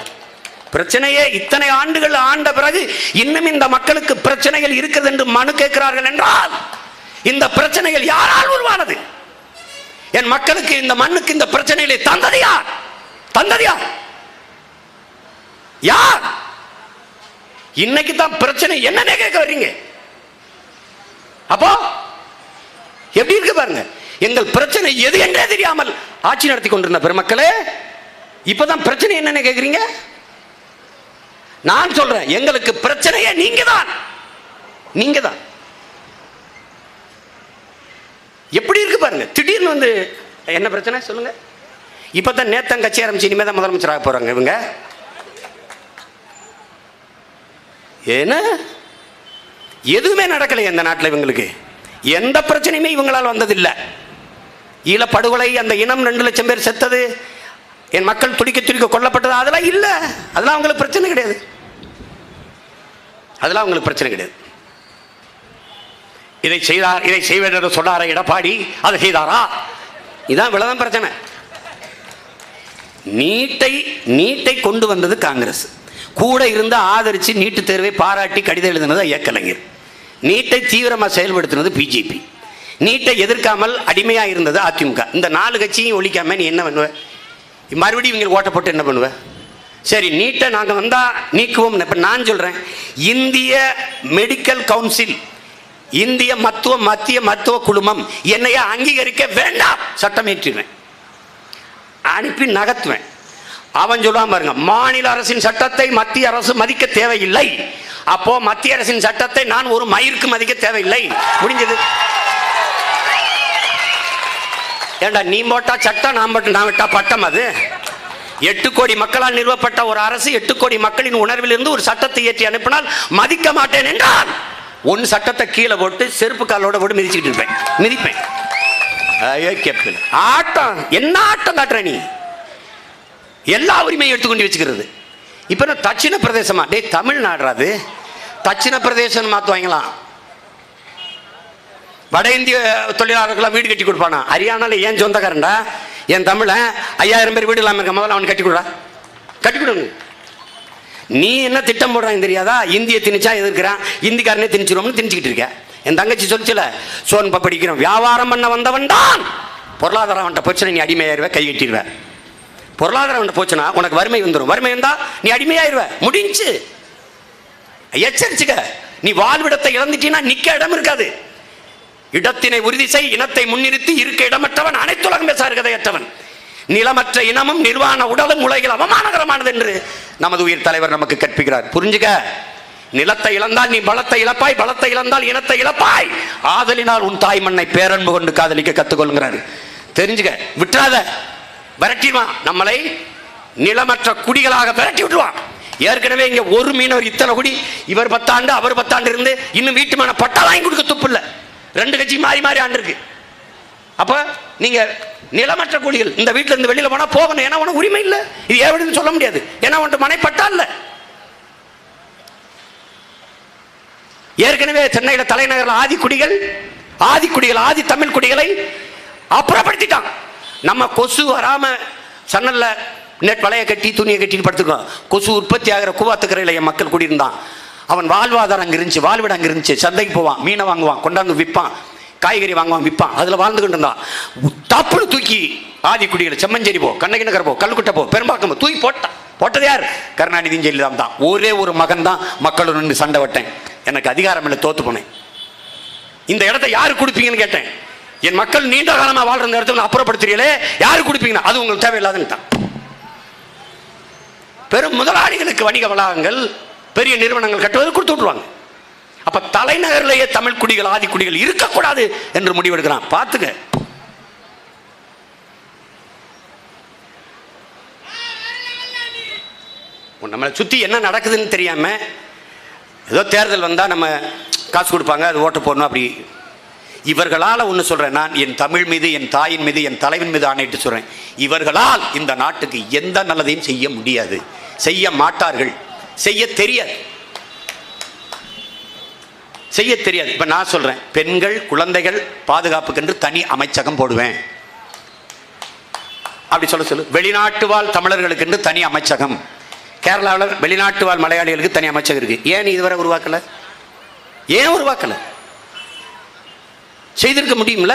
பிரச்சனையே இத்தனை ஆண்டுகள் ஆண்ட பிறகு இன்னும் இந்த மக்களுக்கு பிரச்சனைகள் இருக்கிறது என்று மனு கேட்கிறார்கள் என்றால், இந்த பிரச்சனைகள் யாரால் உருவானது? என் மக்களுக்கு, இந்த மண்ணுக்கு இந்த பிரச்சனைகளை தந்தது யார்? இன்னைக்கு தான் பிரச்சனை என்னன்னே கேட்க வர்றீங்க. அப்போ எப்படி இருக்கு பாருங்க. எங்கள் பிரச்சனை எது என்றே தெரியாமல் ஆட்சி நடத்தி கொண்டிருந்த பெருமக்களே, இப்பதான் பிரச்சனை என்னன்னு கேட்குறீங்க. நான் சொல்றேன், எங்களுக்கு பிரச்சனையே நீங்க தான். எப்படி இருக்கு பாருங்க. திடீர்னு வந்து என்ன பிரச்சனை சொல்லுங்க. இப்பதான் நேத்தம் கட்சி ஆரம்பிச்சு இனிமே தான் முதலமைச்சராக போறாங்க இவங்க. ஏன்னா எதுவுமே நடக்கலை இந்த நாட்டில். இவங்களுக்கு எந்த பிரச்சனையுமே இவங்களால் வந்ததில்லை. ஈழ படுகொலை, அந்த இனம் 2 லட்சம் பேர் செத்தது, என் மக்கள் துடிக்க கொல்லப்பட்டது, அதெல்லாம் இல்லை. அதெல்லாம் அவங்களுக்கு பிரச்சனை கிடையாது. இதை செய்தார், இதை செய்வேன் என்று சொன்னார எடப்பாடி, அதை செய்தாரா? இதான் விளதம் பிரச்சனை. நீட்டை கொண்டு வந்தது காங்கிரஸ், கூட இருந்து ஆதரிச்சு நீட்டு தேர்வை பாராட்டி கடிதம் எழுதினது ஐயக்கலைஞர், நீட்டை தீவிரமாக செயல்படுத்தினது பிஜேபி, நீட்டை எதிர்க்காமல் அடிமையா இருந்தது அதிமுக. இந்த 4 கட்சியும் ஒழிக்காம நீ என்ன பண்ணுவ? மறுபடியும் இவங்களுக்கு ஓட்ட போட்டு என்ன பண்ணுவ? சரி, நீட்டை நாங்கள் வந்தா நீக்குவோம். இப்ப நான் சொல்றேன், இந்திய மெடிக்கல் கவுன்சில், இந்திய மத்திய மருத்துவ குழுமம் என்னைய அங்கீகரிக்க வேண்டாம், சட்டம் ஏற்றிடுவேன். அனுப்பி நகர்த்துவேன். அவன் சொல்லுவான் பாருங்க, மாநில அரசின் சட்டத்தை மத்திய அரசு மதிக்க தேவையில்லை, அப்போ மத்திய அரசின் சட்டத்தை நான் ஒரு மயிருக்கு மதிக்க தேவையில்லை. முடிஞ்சது. ஏண்டா நீ போட்டா சட்டம், நான் விட்டா பட்டம்? அது 8 கோடி மக்களால் நிறுவப்பட்ட ஒரு அரசு 8 கோடி மக்களின் உணர்விலிருந்து ஒரு சட்டத்தை ஏற்றி அனுப்பினால் மதிக்க மாட்டேன் என்றால் ஒன் சட்டத்தை கீழே போட்டு செருப்பு காலோட போட்டு மிதிச்சுக்கிட்டு இருப்பேன், மிதிப்பேன். ஆட்டம் என்ன ஆட்டம் காட்டுற நீ? எல்லா உரிமையும் எடுத்துக்கொண்டு வச்சுக்கிறது. இப்ப நான் தட்சிண பிரதேசமா? டே தமிழ்நாடு தட்சிண பிரதேசம் மாத்துவாங்களாம். வட இந்திய தொழிலாளர்களாம் வீடு கட்டி கொடுப்பானா? ஹரியானால ஏன் சொந்தக்காரன்டா என் தமிழ 5000 பேர் வீடு இல்லாம இருக்க, முதல்ல அவன் கட்டி கொடுடா, கட்டி கொடுங்க. நீ என்ன திட்டம் போடுறான்னு தெரியாதா? இந்திய திணிச்சா எதிர்க்கிறான், இந்திக்காரனே திணிச்சிருவோம்னு திணிச்சுக்கிட்டு இருக்க. என் தங்கச்சி சொல்லிச்சுல, சோன் படிக்கிறோம், வியாபாரம் பண்ண வந்தவன் தான். பொருளாதாரம் அவன்கிட்ட போச்சுன்னா நீ அடிமையாயிருவ, கை கட்டிடுவ. பொருளாதாரம் அவன்கிட்ட போச்சுன்னா உனக்கு வறுமை வந்துடும், வறுமை வந்தா நீ அடிமையாயிருவ, முடிஞ்சு. எச்சரிச்சுக்க. நீ வாழ்விடத்தை இழந்துட்டீங்கன்னா நிக்க இடம் இருக்காது. இடத்தினை உறுதி செய், இனத்தை முன்னிறுத்தி இருக்க இடமற்றவன் அனைத்துலகம் பேசார் கதையற்றவன். நிலமற்ற இனமும் நிர்வாண உடலும் உலகில் அவமானகரமானது என்று நமது உயிர் தலைவர் நமக்கு கற்பிக்கிறார். புரிஞ்சுக்க. நிலத்தை இழந்தால் நீ பலத்தை இழப்பாய், பலத்தை இழந்தால் இனத்தை இழப்பாய். ஆதலினால் உன் தாய் மண்ணை பேரன்பு கொண்டு காதலிக்க கத்துக்கொள்கிறார். தெரிஞ்சுக்க. விட்டுறாத. விரட்டிடுவான் நம்மளை, நிலமற்ற குடிகளாக விரட்டி விட்டுருவான். ஏற்கனவே இங்க ஒரு மீனவர் இத்தனை குடி, இவர் 10 ஆண்டு அவர் 10 ஆண்டு இருந்து இன்னும் வீட்டுமான பட்டா வாங்கி கொடுக்க துப்பு இல்லை. 2 கட்சி மாறி மாறி ஆண்டு இருக்கு. அப்ப நீங்க நிலமற்ற குடிகள் இந்த வீட்டுல இருந்து வெளியில போனா போகணும். ஏன்னா உனக்கு உரிமை இல்லை. இது எவ்வளவு சொல்ல முடியாது. ஏன்னா உன்ட்டு மனை பட்டா இல்ல. ஏற்கனவே சென்னையில தலைநகரில் ஆதி குடிகள் ஆதி தமிழ் குடிகளை அப்புறப்படுத்திட்டான். நம்ம கொசு வராம சன்னல்ல நெட் வலைய கட்டி துணியை கட்டிட்டு படுத்துக்கோம். கொசு உற்பத்தி ஆகிற கூவாத்துக்கரையில் என் மக்கள் குடியிருந்தான். அவன் வாழ்வாதாரம் அங்கே இருந்துச்சு, வாழ்விடம் அங்கே இருந்துச்சு. சந்தைக்கு போவான், மீனை வாங்குவான், கொண்டாந்து விற்பான், காய்கறி வாங்குவான், விற்பான். அதில் வாழ்ந்துகிட்டு இருந்தான். தப்புன்னு தூக்கி ஆதி குடிகளை செம்மஞ்சேரி போ, கண்ணகி நகர் போ, கல்குட்டை போ, பெரும்பாக்கம் தூக்கி போட்டான். போட்டது யார்? கருணாநிதியும் ஜெயலலிதா தான். ஒரே ஒரு மகன் தான் மக்களுடன் நின்று சண்டை விட்டேன், எனக்கு அதிகாரம் இல்லை, தோத்து போனேன். இந்த இடத்தை யாரு கொடுப்பீங்கன்னு கேட்டேன். என் மக்கள் நீண்ட காலமாக வாழ்ற இந்த இடத்துல அப்புறப்படுத்துறீங்களே, யாரு கொடுப்பீங்கன்னா அது உங்களுக்கு தேவையில்லாதுன்னு தான். பெரும் முதலாளிகளுக்கு வணிக வளாகங்கள், பெரிய நிறுவனங்கள் கட்டுவது கொடுத்து விட்டுருவாங்க. அப்ப தலைநகரிலேயே தமிழ் குடிகள் ஆதி குடிகள் இருக்கக்கூடாது என்று முடிவெடுக்கிறான். பார்த்துக்க. நம்மளை சுத்தி என்ன நடக்குதுன்னு தெரியாம ஏதோ தேர்தல் வந்தா நம்ம காசு கொடுப்பாங்க, அது ஓட்டு போடணும். அப்படி இவர்களால் ஒன்று சொல்றேன், நான் என் தமிழ் மீது, என் தாயின் மீது, என் தலைவன் மீது ஆணையிட்டு சொல்றேன், இவர்களால் இந்த நாட்டுக்கு எந்த நல்லதையும் செய்ய முடியாது, செய்ய மாட்டார்கள், செய்ய தெரியாது, செய்ய தெரியாது. இப்ப நான் சொல்றேன், பெண்கள் குழந்தைகள் பாதுகாப்புக்கு என்று தனி அமைச்சகம் போடுவேன். அப்படி சொல்லு. வெளிநாட்டு வாழ் தமிழர்களுக்கு என்று தனி அமைச்சகம். கேரளாவில் வெளிநாட்டு வாழ் மலையாளிகளுக்கு தனி அமைச்சகம் இருக்கு. ஏன் இதுவரை உருவாக்கல? ஏன் உருவாக்கல? செய்திருக்க முடியும்ல.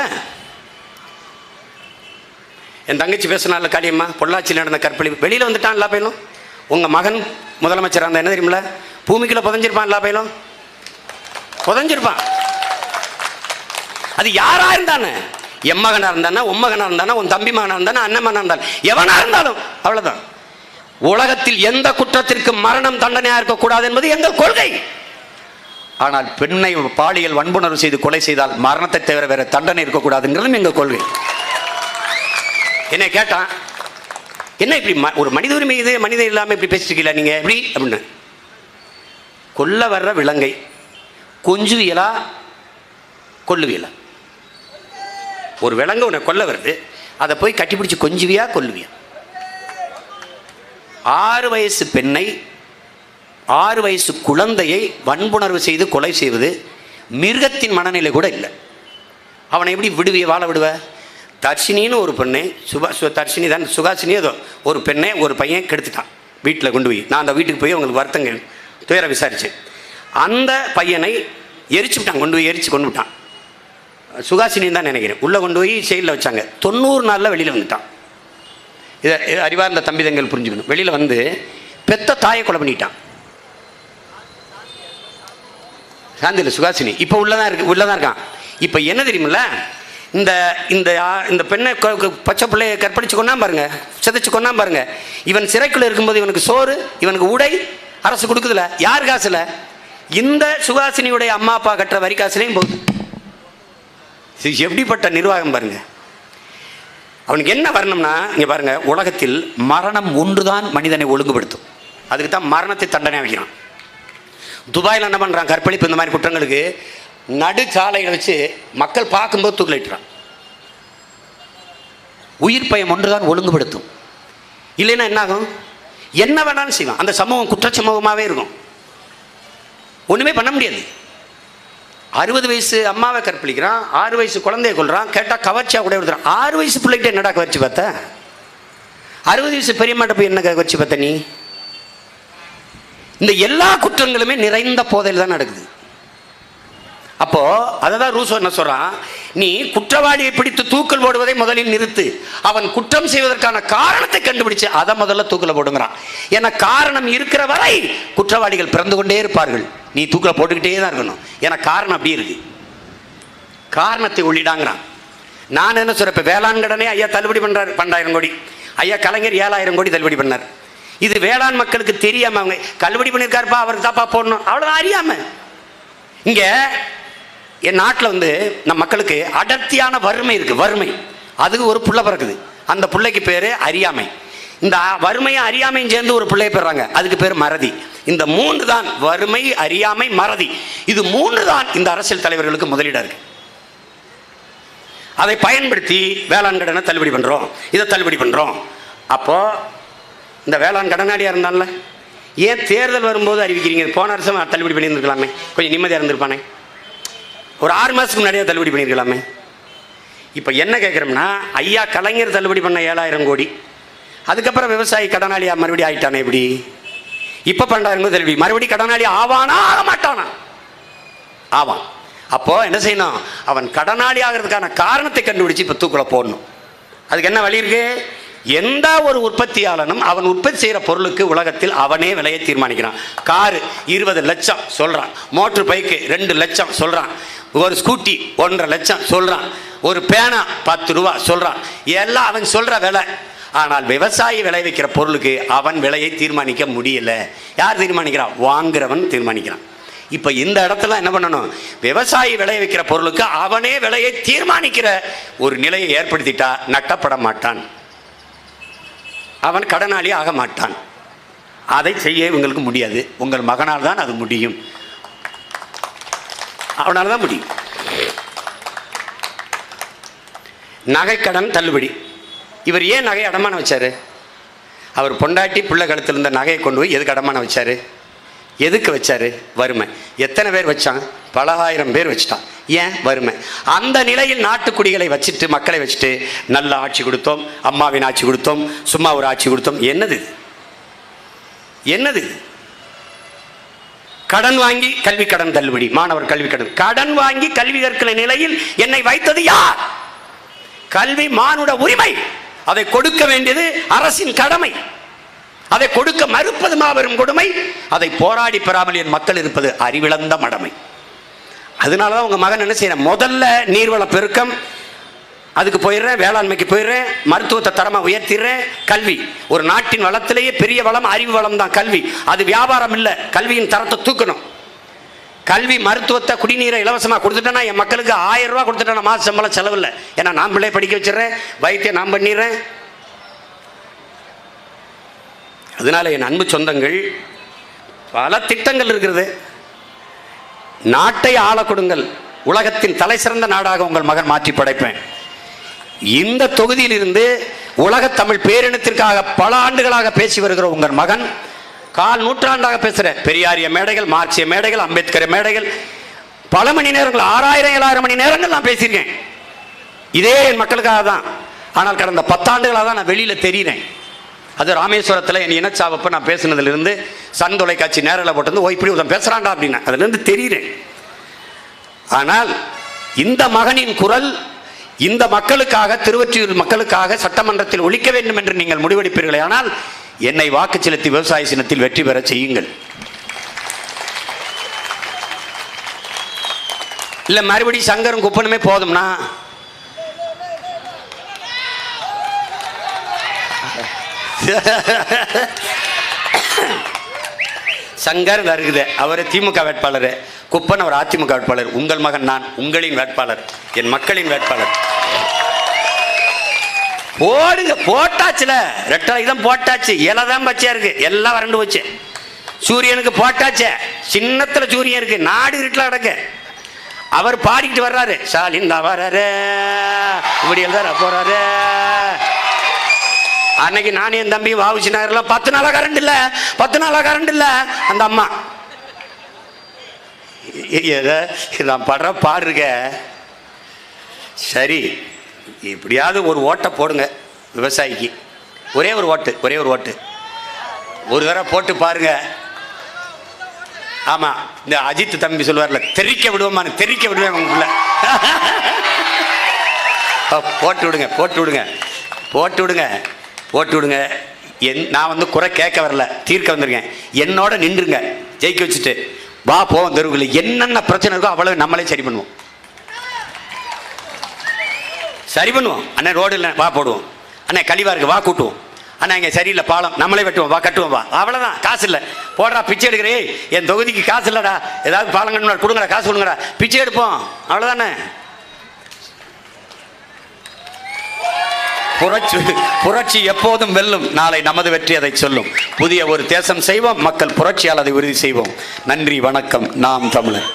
என் தங்கச்சி பேசினால காளியம்மா, பொள்ளாச்சியில் நடந்த கற்பழிப்பு வெளியில வந்துட்டான். எல்லா பையனும் உங்க மகன் முதலமைச்சராக இருந்தா என்ன தெரியுமில்ல, பூமிக்குள்ள புதஞ்சிருப்பான். எல்லா பையனும் புதஞ்சிருப்பான். அது யாரா இருந்தானே, என் மகனா இருந்தானா, உன் மகனா இருந்தானா, உன் தம்பி மகனா இருந்தானா, அண்ணன் மகனா இருந்தாலும், எவனா இருந்தாலும் அவ்வளவுதான். உலகத்தில் எந்த குற்றத்திற்கு மரணம் தண்டனையா இருக்கக்கூடாது என்பது எங்கள் கொள்கை. ஆனால் பெண்ணை பாலியல் வன்புணர்வு செய்து கொலை செய்தால் மரணத்தை தவிர வேற தண்டனை இருக்கக்கூடாதுங்கிறதும் எங்கள் கொள்கை. என்ன கேட்டான், என்ன இப்படி ஒரு மனித உரிமை இது, மனிதன் இல்லாமல் இப்படி பேசிருக்கீங்களா நீங்க எப்படி அப்படின்னு. கொல்ல வர்ற விலங்கை கொஞ்சுவியலா கொல்லுவியலா? ஒரு விலங்கு உன்னை கொல்ல வருது, அதை போய் கட்டிப்பிடிச்சு கொஞ்சுவியா கொல்லுவியா? 6 வயசு பெண்ணை 6 வயசு குழந்தையை வன்புணர்வு செய்து கொலை செய்வது மிருகத்தின் மனநிலை கூட இல்லை. அவனை எப்படி விடுவிய, வாழ விடுவ? தர்ஷினின்னு ஒரு பெண்ணை, தர்ஷினி தான், சுகாசினி ஏதோ ஒரு பெண்ணை ஒரு பையன் கெடுத்துட்டான் வீட்டில் கொண்டு போய். நான் அந்த வீட்டுக்கு போய் அவங்களுக்கு வருத்தங்கள் துயர விசாரித்தேன். அந்த பையனை எரிச்சு விட்டான், கொண்டு போய் எரிச்சு கொண்டு விட்டான். சுகாசினின்னு தான் நினைக்கிறேன். உள்ளே கொண்டு போய் செயலில் வச்சாங்க. 90 நாளில் வெளியில் வந்துட்டான். இதை அறிவார்ந்த தம்பிதங்கள் புரிஞ்சுக்கணும். வெளியில் வந்து பெத்த தாயை கொலை பண்ணிட்டான். சாந்தியில் சுகாசினி இப்போ உள்ளதான் இருக்கான். இப்போ என்ன தெரியுமில்ல, இந்த இந்த இந்த பெண்ணை பச்சை பிள்ளையை கற்பழிச்சு கொண்டா பாருங்க, சிதைச்சு கொண்டா பாருங்க. இவன் சிறைக்குள்ள இருக்கும்போது இவனுக்கு சோறு, இவனுக்கு உடை அரசு கொடுக்குதுல. யார் காசுல? இந்த சுகாசினியுடைய அம்மா அப்பா கட்டுற வரி காசுலையும் போகுது. எப்படிப்பட்ட நிர்வாகம் பாருங்க. அவனுக்கு என்ன வரணும்னா, இங்க பாருங்க, உலகத்தில் மரணம் ஒன்றுதான் மனிதனை ஒழுங்குபடுத்தும். அதுக்கு தான் மரணத்தை தண்டனை வைக்கிறான். துபாயில் என்ன பண்றான்? கற்பழிப்பு இந்த மாதிரி குற்றங்களுக்கு நடு சாலைகளை வச்சு மக்கள் பார்க்கும்போது தூக்கிலிட்டுறான். உயிர் பயம் ஒன்றுதான் ஒழுங்குபடுத்தும். இல்லைன்னா என்ன ஆகும்? என்ன வேணாலும் செய்வான். அந்த சமூகம் குற்ற சமூகமாகவே இருக்கும். ஒன்றுமே பண்ண முடியாது. 60 வயசு அம்மாவை கற்பழிக்கிறான், 6 வயசு குழந்தைய கொள்றான். கேட்டால் கவர்ச்சியாக கூட விடுறான். 6 வயசு பிள்ளைகிட்ட என்னடா கவர்ச்சி பார்த்த? 60 வயசு பெரியம்மாட்ட போய் என்ன கவர்ச்சி பார்த்த நீ? இந்த எல்லா குற்றங்களுமே நிறைந்த போதையில் தான் நடக்குது. அப்போ அதான் ரூசோ என்ன சொல்றான், நீ குற்றவாளியை பிடித்து தூக்கல் போடுவதை முதலில் நிறுத்து. அவன் குற்றம் செய்வதற்கான காரணத்தை கண்டுபிடிச்சு அதை முதல்ல தூக்கில் போடுங்கிறான். ஏன்னா காரணம் இருக்கிற வரை குற்றவாளிகள் பிறந்து கொண்டே இருப்பார்கள். நீ தூக்கில் போட்டுக்கிட்டே தான் இருக்கணும். ஏன்னா காரணம் அப்படி இருக்கு. காரணத்தை உள்ளிடாங்கிறான். நான் என்ன சொல்றேன், இப்போ வேளாண் கடனே ஐயா தள்ளுபடி பண்றாரு 12,000 கோடி. ஐயா கலைஞர் 7,000 கோடி தள்ளுபடி பண்ணார். இது வேளாண் மக்களுக்கு தெரியாம அவங்க தள்ளுபடி பண்ணியிருக்காருப்பா, அவருக்கு தாப்பா போடணும், அவ்வளோதான் அறியாம. இங்க என் நாட்டில் நம் மக்களுக்கு அடர்த்தியான வறுமை இருக்கு. வறுமை அதுக்கு ஒரு புள்ள பிறக்குது. அந்த பிள்ளைக்கு பேரு அறியாமை. இந்த வறுமையும் அறியாமையும் சேர்ந்து ஒரு பிள்ளையை பெறாங்க, அதுக்கு பேர் மறதி. இந்த 3 தான், வறுமை, அறியாமை, மறதி. இது 3 தான் இந்த அரசியல் தலைவர்களுக்கு முதலீடா இருக்கு. அதை பயன்படுத்தி வேளாண் கடனை தள்ளுபடி பண்றோம், இதை தள்ளுபடி பண்றோம். அப்போ இந்த வேளாண் கடனாளியா இருந்தால ஏன் தேர்தல் வரும்போது அறிவிக்கிறீங்க? போன வருஷம் தள்ளுபடி பண்ணியிருந்துருக்கலாமே, கொஞ்சம் நிம்மதியாக இருந்திருப்பானே. ஒரு 6 மாதத்துக்கு முன்னாடியே தள்ளுபடி பண்ணியிருக்கலாமே. இப்போ என்ன கேட்குறோம்னா, ஐயா கலைஞர் தள்ளுபடி பண்ண 7,000 கோடி, அதுக்கப்புறம் விவசாயி கடனாளியா மறுபடியும் ஆகிட்டானே. எப்படி இப்போ 12,000 கோடி தள்ளுபடி, மறுபடியும் கடனாளி ஆவானா ஆக மாட்டானா? ஆவான். அப்போ என்ன செய்யணும்? அவன் கடனாளி ஆகிறதுக்கான காரணத்தை கண்டுபிடிச்சு இப்போ தூக்குல போடணும். அதுக்கு என்ன வழி இருக்கு? எந்த ஒரு உற்பத்தியாளனும் அவன் உற்பத்தி செய்கிற பொருளுக்கு உலகத்தில் அவனே விலையை தீர்மானிக்கிறான். காரு 20 லட்சம் சொல்றான், மோட்டர் பைக்கு 2 லட்சம் சொல்றான், ஒரு ஸ்கூட்டி 1.5 லட்சம் சொல்றான், ஒரு பேனா 10 ரூபா சொல்றான். எல்லாம் அவன் சொல்ற விலை. ஆனால் விவசாயி விளைவிக்கிற பொருளுக்கு அவன் விலையை தீர்மானிக்க முடியல. யார் தீர்மானிக்கிறான்? வாங்குறவன் தீர்மானிக்கிறான். இப்ப இந்த இடத்துல என்ன பண்ணணும்? விவசாயி விளைவிக்கிற பொருளுக்கு அவனே விலையை தீர்மானிக்கிற ஒரு நிலையை ஏற்படுத்திட்டா நட்டப்பட மாட்டான், அவன் கடனாளி ஆக மாட்டான். அதை செய்ய இவங்களுக்கு முடியாது. உங்கள் மகனால் தான் அது முடியும், அவனால் தான் முடியும். நகைக்கடன் தள்ளுபடி. இவர் ஏன் நகையை அடமானம் வச்சாரு? அவர் பொண்டாட்டி பிள்ளை கழுத்தில் இருந்த நகையை கொண்டு போய் எதுக்கு அடமானம் வச்சாரு? எதுக்கு வச்சாரு? வறுமை. எத்தனை பேர் வச்சான்? பல ஆயிரம் பேர் வச்சுட்டான். ஏன்? வறுமை. அந்த நிலையில் நாட்டுக்குடிகளை வச்சுட்டு, மக்களை வச்சுட்டு நல்ல ஆட்சி கொடுத்தோம், அம்மாவின் ஆட்சி கொடுத்தோம், சும்மா ஒரு ஆட்சி கொடுத்தோம். என்னது என்னது? கடன் வாங்கி கல்வி கடன் தள்ளுபடி, மாணவர் கல்வி கடன். கடன் வாங்கி கல்வி கற்கிற நிலையில் என்னை வைத்தது யார்? கல்வி மானுட உரிமை, அதை கொடுக்க வேண்டியது அரசின் கடமை. அதை கொடுக்க மறுப்பது மாபெரும் கொடுமை. அதை போராடி பெறாமல் என் மக்கள் இருப்பது அறிவிழந்த மடமை. அதனாலதான் உங்க மகன் என்ன செய்யற? முதல்ல நீர்வள பெருக்கம், அதுக்கு போயிடுறேன், வேளாண்மைக்கு போயிடுறேன், மருத்துவத்தை தரமா உயர்த்திடுறேன். கல்வி, ஒரு நாட்டின் வளத்திலேயே பெரிய வளம் அறிவு வளம் தான் கல்வி. அது வியாபாரம் இல்லை. கல்வியின் தரத்தை தூக்கணும். கல்வி, மருத்துவத்தை, குடிநீரை இலவசமாக கொடுத்துட்டேன்னா என் மக்களுக்கு 1000 ரூபா கொடுத்துட்டேன்னா மாச சம்பளம் செலவு இல்லை. ஏன்னா நான் பிள்ளைய படிக்க வச்சிடறேன், வைத்தியம் நான் பண்ணிடுறேன். அதனால என் அன்பு சொந்தங்கள், பல திட்டங்கள் இருக்கிறது. நாட்டை ஆள கொடுங்கள், உலகத்தின் தலை சிறந்த நாடாக உங்கள் மகன் மாற்றி படைப்பேன். இந்த தொகுதியில் இருந்து உலக தமிழ் பேரினத்திற்காக பல ஆண்டுகளாக பேசி வருகிற உங்கள் மகன் 1/4 நூற்றாண்டாக பேசுற பெரியாரிய மேடைகள், மார்க்சிய மேடைகள், அம்பேத்கர் மேடைகள், பல மணி நேரங்கள், 6000-7000 மணி நேரங்கள் நான் பேசியிருக்கேன். இதே என் மக்களுக்காக தான். ஆனால் கடந்த 10 ஆண்டுகளாக தான் நான் வெளியில தெரிகிறேன். அது ராமேஸ்வரத்தில் என் இனச்சாவப்ப நான் பேசுனதுலேருந்து சன் தொலைக்காட்சி நேரில் போட்டு ஓ இப்படி உதவி பேசுகிறான்டா அப்படின்னா அதுலேருந்து தெரிகிறேன். ஆனால் இந்த மகனின் குரல் இந்த மக்களுக்காக, திருவொற்றியூர் மக்களுக்காக சட்டமன்றத்தில் ஒலிக்க வேண்டும் என்று நீங்கள் முடிவெடுப்பீர்களே, ஆனால் என்னை வாக்கு செலுத்தி விவசாய சின்னத்தில் வெற்றி பெற செய்யுங்கள். இல்லை மறுபடி சங்கரும் குப்பனுமே போதும்னா சங்கர் இருக்குது, அவர் திமுக வேட்பாளர். குப்பன் அவர் அதிமுக வேட்பாளர். உங்கள் மகன் நான் உங்களின் வேட்பாளர், என் மக்களின் வேட்பாளர். போடுங்க, போட்டாச்சுல. ரெட்டை இதான் போட்டாச்சு. இலதான் பச்சையா இருக்கு, எல்லாம் வறண்டு போச்சு. சூரியனுக்கு போட்டாச்சே, சின்னத்துல சூரியன் இருக்கு, நாடு இருட்டில் கிடக்கு. அவர் பாடிக்கிட்டு வர்றாரு, ஸ்டாலின் தான் வர்றாரு, இப்படி எழுதாரு போறாரு. அன்னைக்கு நானே என் தம்பி வாவுசி நகர்ல 10 நாளா கரண்ட் இல்ல, 10 நாளா கரண்ட் இல்ல. அந்த அம்மா நான் படுற பாடுங்க. சரி, இப்படியாவது ஒரு ஓட்டை போடுங்க விவசாயிக்கு. ஒரே ஒரு ஓட்டு, ஒரே ஒரு ஓட்டு ஒரு தடவை போட்டு பாருங்க. ஆமா, இந்த அஜித் தம்பி சொல்லுவார்ல, தெரிக்க விடுவோமா, தெரிக்க விடுவேன் உங்களுக்குள்ள. போட்டு விடுங்க, போட்டு விடுங்க, போட்டு விடுங்க, போட்டு விடுங்க. நான் வந்து குறை கேட்க வரல, தீர்க்க வந்திருக்கேன். என்னோட நின்றுங்க, ஜெயிக்க வச்சுட்டு வா போவோம் தெருவுகளில். என்னென்ன பிரச்சனை இருக்கோ அவ்வளவு நம்மளே சரி பண்ணுவோம், சரி பண்ணுவோம். அண்ணே ரோடு இல்லை, வா போடுவோம். அண்ணே கழிவா இருக்கு, வா கூட்டுவோம். அண்ணா இங்கே சரியில்லை பாலம், நம்மளே வெட்டுவோம், வா கட்டுவோம், வா. அவ்வளோதான். காசு இல்லை, போடுறா பிச்சை எடுக்கிறே. என் தொகுதிக்கு காசு இல்லைடா, ஏதாவது பாலம் கட்டணும், கொடுங்கடா, காசு கொடுங்கடா, பிச்சை எடுப்போம். அவ்வளோதானே. புரட்சி எப்போதும் வெல்லும். நாளை நமது வெற்றி அதை சொல்லும். புதிய ஒரு தேசம் செய்வோம், மக்கள் புரட்சியால் அதை உறுதி செய்வோம். நன்றி, வணக்கம். நாம் தமிழர்.